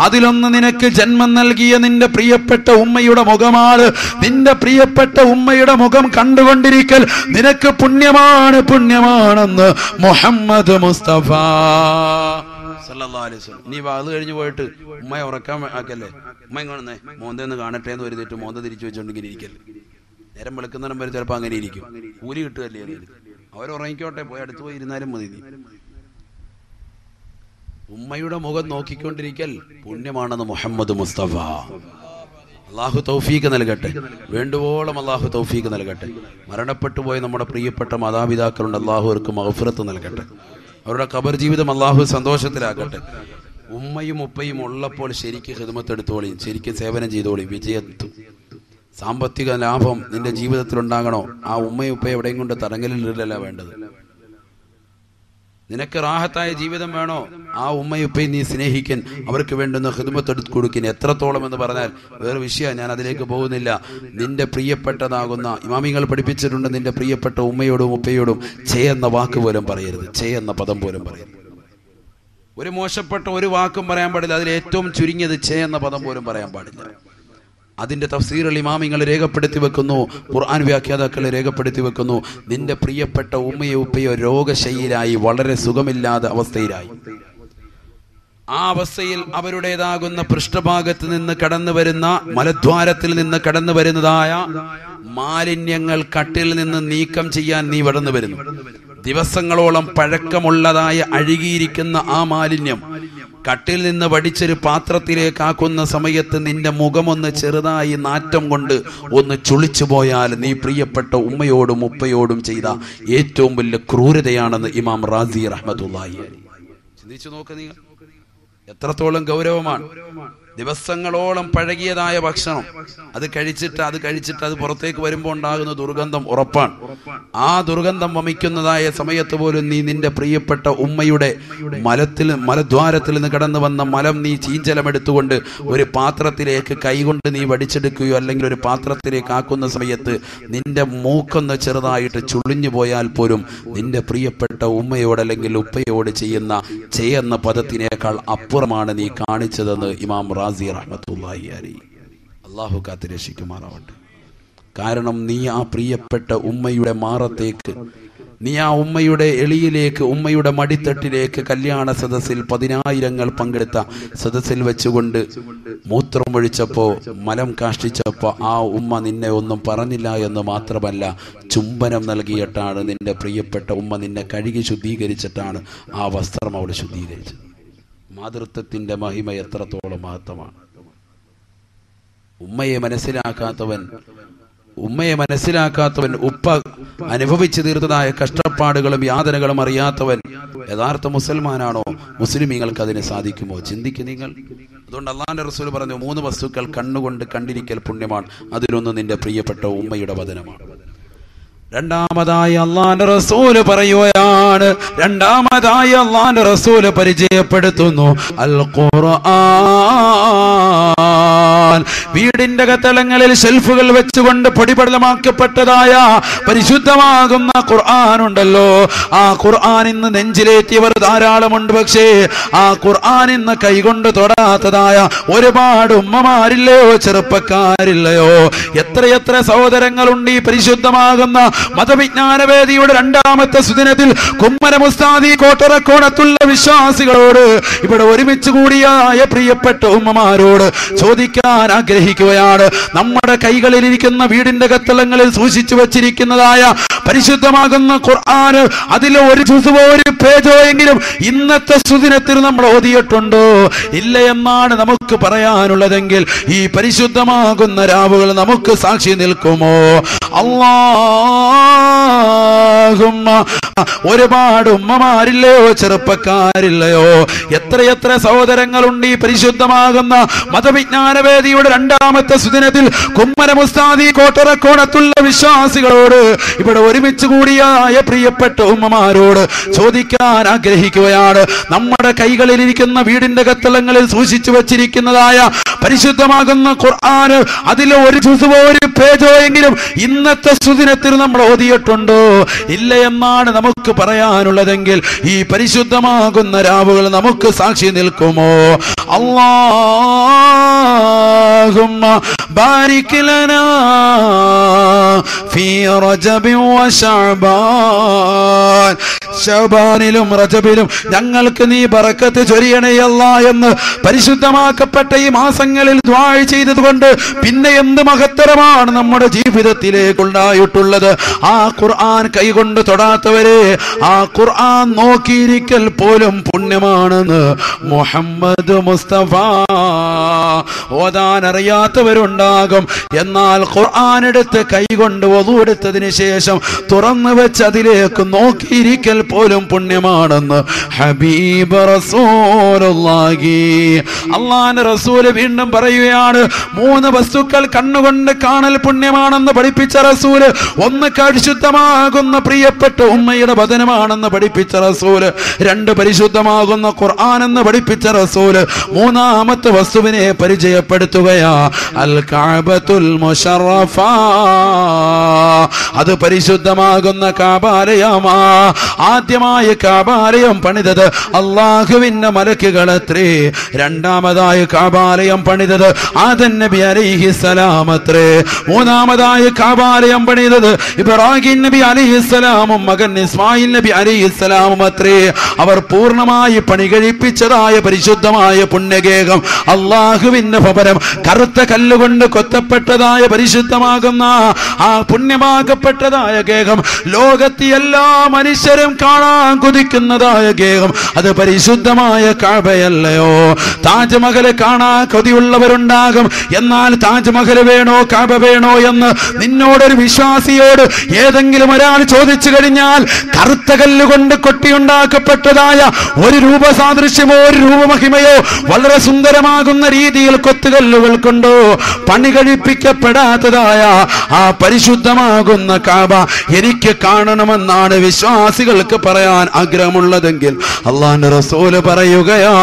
A: അതിലൊന്ന് നിനക്ക് ജന്മം നൽകിയ നിന്റെ പ്രിയപ്പെട്ട ഉമ്മയുടെ മുഖമാണ്. നിന്റെ പ്രിയപ്പെട്ട ഉമ്മയുടെ മുഖം കണ്ടുകൊണ്ടിരിക്കൽ നിനക്ക് പുണ്യമാണെന്ന് മുഹമ്മദ് മുസ്തഫ സല്ലല്ലാഹു അലൈഹി വസല്ലം. നീ അത് കഴിഞ്ഞു പോയിട്ട് ഉമ്മയെ ഉറക്കാൻ ആക്കല്ലേ, ഉമ്മ കാണുന്നേ മോന്തെന്ന് കാണട്ടെ എന്ന് വരുന്നിട്ട് മോന്ത തിരിച്ചു വെച്ചോണ്ടിങ്ങനെ ഇരിക്കല്ലേ. നേരം വെളുക്കുന്നതിനും വരെ ചിലപ്പോൾ അങ്ങനെ ഇരിക്കും. കൂലി കിട്ടുകയല്ലേ, അവരുറങ്ങിക്കോട്ടെ, പോയി അടുത്ത് പോയി ഇരുന്നാലും മതി. ഉമ്മയുടെ മുഖം നോക്കിക്കൊണ്ടിരിക്കൽ പുണ്യമാണെന്ന് മുഹമ്മദ് മുസ്തഫ. അള്ളാഹു തൗഫീക്ക് നൽകട്ടെ, വേണ്ടുവോളം അള്ളാഹു തൗഫീക്ക് നൽകട്ടെ. മരണപ്പെട്ടു പോയ നമ്മുടെ പ്രിയപ്പെട്ട മാതാപിതാക്കളുണ്ട്, അള്ളാഹു അവർക്ക് മഗ്ഫിറത്ത് നൽകട്ടെ. അവരുടെ ഖബർ ജീവിതം അള്ളാഹു സന്തോഷത്തിലാക്കട്ടെ. ഉമ്മയും ഉപ്പയും ഉള്ളപ്പോൾ ശരിക്ക് ഖിദ്മത്ത് എടുത്തോളിയും, ശരിക്കും സേവനം ചെയ്തോളിയും, വിജയത്തും. സാമ്പത്തിക ലാഭം നിന്റെ ജീവിതത്തിൽ ഉണ്ടാകണോ? ആ ഉമ്മയും ഉപ്പയും എവിടെയും കൊണ്ട് തടങ്കലിലല്ല വേണ്ടത്. നിനക്ക് റാഹത്തായ ജീവിതം വേണോ? ആ ഉമ്മയും ഉപ്പയും നീ സ്നേഹിക്കൻ, അവർക്ക് വേണ്ടുന്ന ഖിദ്മത്ത് എടുത്ത് കൊടുക്കിൻ. എത്രത്തോളം എന്ന് പറഞ്ഞാൽ വേറെ വിഷയം, ഞാൻ അതിലേക്ക് പോകുന്നില്ല. നിന്റെ പ്രിയപ്പെട്ടതാകുന്ന ഇമാമിങ്ങൾ പഠിപ്പിച്ചിട്ടുണ്ട്, നിന്റെ പ്രിയപ്പെട്ട ഉമ്മയോടും ഉപ്പയോടും ചെയ്യുന്ന വാക്ക് പോലും പറയരുത്, ചെയ്യുന്ന പദം പോലും പറയരുത്. ഒരു മോശപ്പെട്ട ഒരു വാക്കും പറയാൻ പാടില്ല. അതിൽ ഏറ്റവും ചുരുങ്ങിയത് ചെയ്യുന്ന പദം പോലും പറയാൻ പാടില്ല. അതിന്റെ തഫ്സീറുൽ ഇമാമിങ്ങൾ രേഖപ്പെടുത്തി വെക്കുന്നു, ഖുർആൻ വ്യാഖ്യാതാക്കൾ രേഖപ്പെടുത്തി വെക്കുന്നു. നിന്റെ പ്രിയപ്പെട്ട ഉമ്മയോ ഉപ്പയോ രോഗശൈലിയായി, വളരെ സുഖമില്ലാത്ത അവസ്ഥയിലായി, ആ അവസ്ഥയിൽ അവരുടേതാകുന്ന പൃഷ്ഠഭാഗത്ത് നിന്ന് കടന്നു വരുന്ന, മലദ്വാരത്തിൽ നിന്ന് കടന്നു വരുന്നതായ മാലിന്യങ്ങൾ കട്ടിൽ നിന്ന് നീക്കം ചെയ്യാൻ നീ കടന്നു വരുന്നു. ദിവസങ്ങളോളം പഴക്കമുള്ളതായ അഴുകിയിരിക്കുന്ന ആ മാലിന്യം കട്ടിൽ നിന്ന് വടിച്ചൊരു പാത്രത്തിലേക്ക് ആക്കുന്ന സമയത്ത് നിന്റെ മുഖമൊന്ന് ചെറുതായി നാറ്റം കൊണ്ട് ഒന്ന് ചുളിച്ചു പോയാൽ നീ പ്രിയപ്പെട്ട ഉമ്മയോടും ഉപ്പയോടും ചെയ്ത ഏറ്റവും വലിയ ക്രൂരതയാണെന്ന് ഇമാം റാസി റഹ്മത്തുള്ളാഹി അലൈഹി. ചിന്തിച്ചു നോക്ക് നിങ്ങൾ, എത്രത്തോളം ഗൗരവമാണ്. ദിവസങ്ങളോളം പഴകിയതായ ഭക്ഷണം അത് കഴിച്ചിട്ട് അത് പുറത്തേക്ക് വരുമ്പോൾ ഉണ്ടാകുന്ന ദുർഗന്ധം ഉറപ്പാണ്. ആ ദുർഗന്ധം വമിക്കുന്നതായ സമയത്ത് പോലും നീ നിന്റെ പ്രിയപ്പെട്ട ഉമ്മയുടെ മലദ്വാരത്തിൽ നിന്ന് കടന്നു വന്ന മലം നീ ചീഞ്ചലമെടുത്തുകൊണ്ട് ഒരു പാത്രത്തിലേക്ക് കൈകൊണ്ട് നീ വടിച്ചെടുക്കുകയോ അല്ലെങ്കിൽ ഒരു പാത്രത്തിലേക്ക് ആക്കുന്ന സമയത്ത് നിന്റെ മൂക്കൊന്ന് ചെറുതായിട്ട് ചുളിഞ്ഞു പോയാൽ പോലും നിന്റെ പ്രിയപ്പെട്ട ഉമ്മയോട് അല്ലെങ്കിൽ ഉപ്പയോട് ചെയ്യുന്ന പദത്തിനേക്കാൾ അപ്പുറമാണ് നീ കാണിച്ചതെന്ന് ഇമാം റാസി റഹ്മത്തുള്ളാഹി അലൈഹി. അല്ലാഹു കാത്തുരക്ഷിക്കുമാറാവട്ടെ. കാരണം നീ ആ പ്രിയപ്പെട്ട ഉമ്മയുടെ മാറത്തേക്ക്, നീ ആ ഉമ്മയുടെ എളിയിലേക്ക്, ഉമ്മയുടെ മടിത്തട്ടിലേക്ക് കല്യാണ സദസ്സിൽ 10,000 പങ്കെടുത്ത സദസ്സിൽ വെച്ചുകൊണ്ട് മൂത്രമൊഴിച്ചപ്പോ, മലം കാഷ്ടിച്ചപ്പോ ആ ഉമ്മ നിന്നെ ഒന്നും പറഞ്ഞില്ല എന്ന് മാത്രമല്ല, ചുംബനം നൽകിയിട്ടാണ് നിന്റെ പ്രിയപ്പെട്ട ഉമ്മ നിന്നെ കഴുകി ശുദ്ധീകരിച്ചിട്ടാണ് ആ വസ്ത്രം അവിടെ ശുദ്ധീകരിച്ചത്. മാതൃത്വത്തിന്റെ മഹിമ എത്രത്തോളം മഹത്വമാണ്. ഉമ്മയെ മനസ്സിലാക്കാത്തവൻ, ഉപ്പ അനുഭവിച്ചു തീർത്തതായ കഷ്ടപ്പാടുകളും യാതനകളും അറിയാത്തവൻ യഥാർത്ഥ മുസൽമാനാണോ? മുസ്ലിമീങ്ങൾക്ക് അതിന് സാധിക്കുമോ? ചിന്തിക്കും നിങ്ങൾ. അതുകൊണ്ട് അള്ളാഹുവിന്റെ റസൂൽ പറഞ്ഞു, 3 വസ്തുക്കൾ കണ്ണുകൊണ്ട് കണ്ടിരിക്കൽ പുണ്യമാണ്. അതിലൊന്ന് നിന്റെ പ്രിയപ്പെട്ട ഉമ്മയുടെ വദനമാണ്. രണ്ടാമതായി അള്ളാഹുവിന്റെ റസൂൽ പറയുകയാണ്, രണ്ടാമതായി അള്ളാഹുവിന്റെ റസൂൽ പരിചയപ്പെടുത്തുന്നു അൽ ഖുർആൻ. ഖുർആൻ വീടിന്റെ കത്തളങ്ങളിൽ ഷെൽഫുകൾ വെച്ചുകൊണ്ട് പൊടിപടലമാക്കപ്പെട്ടതായ പരിശുദ്ധമാകുന്ന ഖുർആൻ ഉണ്ടല്ലോ, ആ ഖുർആൻ ഇന്ന് നെഞ്ചിലേറ്റിയവർ ധാരാളമുണ്ട്. പക്ഷേ ആ ഖുർആൻ ഇന്ന് കൈകൊണ്ട് തൊടാത്തതായ ഒരുപാട് ഉമ്മമാരില്ലയോ, ചെറുപ്പക്കാരില്ലയോ? എത്രയെത്ര സഹോദരങ്ങളുണ്ട് ഈ പരിശുദ്ധമാകുന്ന മതവിജ്ഞാനവേദിയുടെ രണ്ടാമത്തെ സുദിനത്തിൽ കുമ്മനം ഉസ്താദി കോട്ടറക്കോണത്തുള്ള വിശ്വാസികളോട്, ഇവിടെ ഒരുമിച്ച് കൂടിയായ പ്രിയപ്പെട്ട ഉമ്മമാരോട് ചോദിക്കാൻ ആഗ്രഹിക്കുകയാണ്. നമ്മുടെ കൈകളിലിരിക്കുന്ന വീടിന്റെ കത്തളങ്ങളിൽ സൂക്ഷിച്ചു വച്ചിരിക്കുന്നതായ പരിശുദ്ധമാകുന്ന ഖുർആൻ, അതിലെ ഒരു ജുസുവോ ഒരു പേജോ എങ്കിലും ഇന്നത്തെ സുദിനത്തിൽ നമ്മൾ ഓതിയിട്ടുണ്ടോ? ഇല്ല എന്നാണ് നമുക്ക് പറയാനുള്ളതെങ്കിൽ ഈ പരിശുദ്ധമാകുന്ന രാവുകൾ നമുക്ക് സാക്ഷി നിൽക്കുമോ? അല്ലാഹുമ്മ, ഒരുപാട് ഉമ്മമാരില്ലയോ, ചെറുപ്പക്കാരില്ലയോ? എത്രയെത്ര സഹോദരങ്ങളുണ്ട് ഈ പരിശുദ്ധമാകുന്ന മതവിജ്ഞാനവേദിയുടെ രണ്ടാമത്തെ സുദിനത്തിൽ കുമ്മനം ഉസ്താദി കോട്ടറക്കോണത്തുള്ള വിശ്വാസികളോട്, ഇവിടെ ഒരുമിച്ച് കൂടിയായ പ്രിയപ്പെട്ട ഉമ്മമാരോട് ചോദിക്കാൻ ആഗ്രഹിക്കുകയാണ്. നമ്മുടെ കൈകളിലിരിക്കുന്ന വീടിന്റെ കത്തളങ്ങളിൽ സൂക്ഷിച്ചു വച്ചിരിക്കുന്നതായ പരിശുദ്ധമാകുന്ന ഖുർആൻ, അതിലെ ഒരു ജുസുവോ ഒരു പേജോ എങ്കിലും ഇന്നത്തെ സുദിനത്തിൽ നമ്മൾ ഓതിയിട്ടുണ്ടോ? ഇല്ല എന്നാണ് നമുക്ക് പറയാനുള്ളതെങ്കിൽ ഈ പരിശുദ്ധമാകുന്ന രാവുകൾ നമുക്ക് സാക്ഷി നിൽക്കുമോ? അല്ലാഹുമ്മ ബാരിക് ലനാ ഫീ റജബി വ ശഅബാൻ, ശഅബാനിലും റജബിലും ഞങ്ങൾക്ക് നീ ബറക്കത്ത് ചൊരിയണേ അല്ലാഹ് എന്ന് പരിശുദ്ധമാക്കപ്പെട്ട ഈ മാസങ്ങളിൽ ദുആ ചെയ്തതുകൊണ്ട് പിന്നെ എന്ത് മഹത്തരമാണ് നമ്മുടെ ജീവിതത്തിലേക്കുണ്ടായിട്ടുള്ളത്. ആ ഖുർആൻ കൈകൊണ്ട് തൊടാത്തവരെ ആ ഖുർആൻ നോക്കിയിരിക്കൽ പോലും പുണ്യമാണെന്ന് മുഹമ്മദ് മുസ്തഫ. ഓതാൻ അറിയാത്തവരുണ്ടാകും, എന്നാൽ ഖുർആൻ എടുത്ത് കൈകൊണ്ട് വദു എടുത്തതിന് ശേഷം തുറന്നു വെച്ച് അതിലേക്ക് നോക്കിയിരിക്കൽ പോലും പുണ്യമാണെന്ന് ഹബീബ് റസൂലുള്ളാഹി. അല്ലാഹുവിന്റെ റസൂൽ വീണ്ടും പറയുകയാണ്, 3 വസ്തുക്കൾ കണ്ണുകൊണ്ട് കാണൽ പുണ്യമാണെന്ന് പഠിപ്പിച്ച റസൂല്. ഒന്ന് പരിശുദ്ധമാകുന്ന പ്രിയപ്പെട്ട ഉമ്മയുടെ വചനമാണെന്ന് പഠിപ്പിച്ച റസൂല്. 2 പരിശുദ്ധമാകുന്ന ഖുർആൻ എന്ന് പഠിപ്പിച്ച റസൂല്. 3ാമത്തെ വസ്തുവിനെ പരിചയപ്പെടുത്തുകയാ, അൽ കഅബത്തുൽ മുശറഫ, അത് പരിശുദ്ധമാകുന്ന കഅബാലയമാ. ആദ്യമായി കഅബാലയം പണിതത് അല്ലാഹുവിന്റെ മലക്കുകളത്രേ. രണ്ടാമതായി കഅബാലയം പണിതത് ആദം നബി അലൈഹിസ്സലാം അത്രേ. മൂന്നാമതായി കഅബാലയം പണിതത് ഇബ്രാഹിം നബി അലൈഹിസ്സലാമും മകൻ ഇസ്മായിൽ നബി അലൈഹിസ്സലാമും അത്രേ. അവർ പൂർണ്ണമായി പണി കഴിപ്പിച്ചതായ പരിശുദ്ധമായ പുണ്യഗേഹം, അല്ലാഹുവിന്റെ ഭവനം, കറുത്ത കല്ലുകൊണ്ട് കൊത്തപ്പെട്ടതായ പരിശുദ്ധമാകുന്ന ആ പുണ്യമാക്കപ്പെട്ടതായ ഗേഹം, ലോകത്തെ എല്ലാ മനുഷ്യരും കാണാൻ കൊതിക്കുന്നതായ ഗേഹം, അത് പരിശുദ്ധമായ കഅബയല്ലയോ? താജ്മഹൽ കാണാൻ കൊതിയുള്ളവരുണ്ടാകും, എന്നാൽ താജ്മഹൽ വേണോ കഅബ വേണോ എന്ന് നിന്നോടൊരു വിശ്വാസിയോട് ഏതെങ്കിലും ഒരാൾ ചോദിച്ചു കഴിഞ്ഞാൽ, കറുത്ത കല്ലുകൊണ്ട് കൊട്ടിയുണ്ടാക്കപ്പെട്ടതായ ഒരു രൂപസാദൃശ്യമോ ഒരു രൂപമഹിമയോ വളരെ സുന്ദരമാകുന്ന രീതിയിൽ കൊത്തുകല്ലുകൾ കൊണ്ടോ പണി കഴിപ്പിക്കപ്പെടാത്തതായ ആ പരിശുദ്ധമാകുന്ന കഅബ എനിക്ക് കാണണമെന്നാണ് വിശ്വാസികൾക്ക് പറയാൻ ആഗ്രഹമുള്ളതെങ്കിൽ, അല്ലാഹുവിന്റെ റസൂല് പറയുകയാ,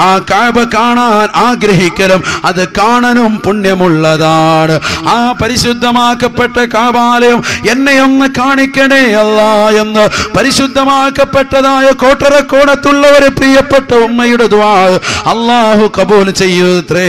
A: ആ കഅബ കാണാൻ ആഗ്രഹിക്കലും അത് കാണാനും പുണ്യമുള്ളതാണ്. ആ പരിശുദ്ധമാക്കപ്പെട്ട കഅബാലയം എന്നെ ഒന്ന് കാണിക്കണേ അല്ലാ എന്ന് പരിശുദ്ധമാക്കപ്പെട്ടതായ കോട്ടറക്കോണത്തുള്ള ഒരു പ്രിയപ്പെട്ട ഉമ്മയുടെ ദുആ അല്ലാഹു കബൂൽ ചെയ്യൂത്രേ.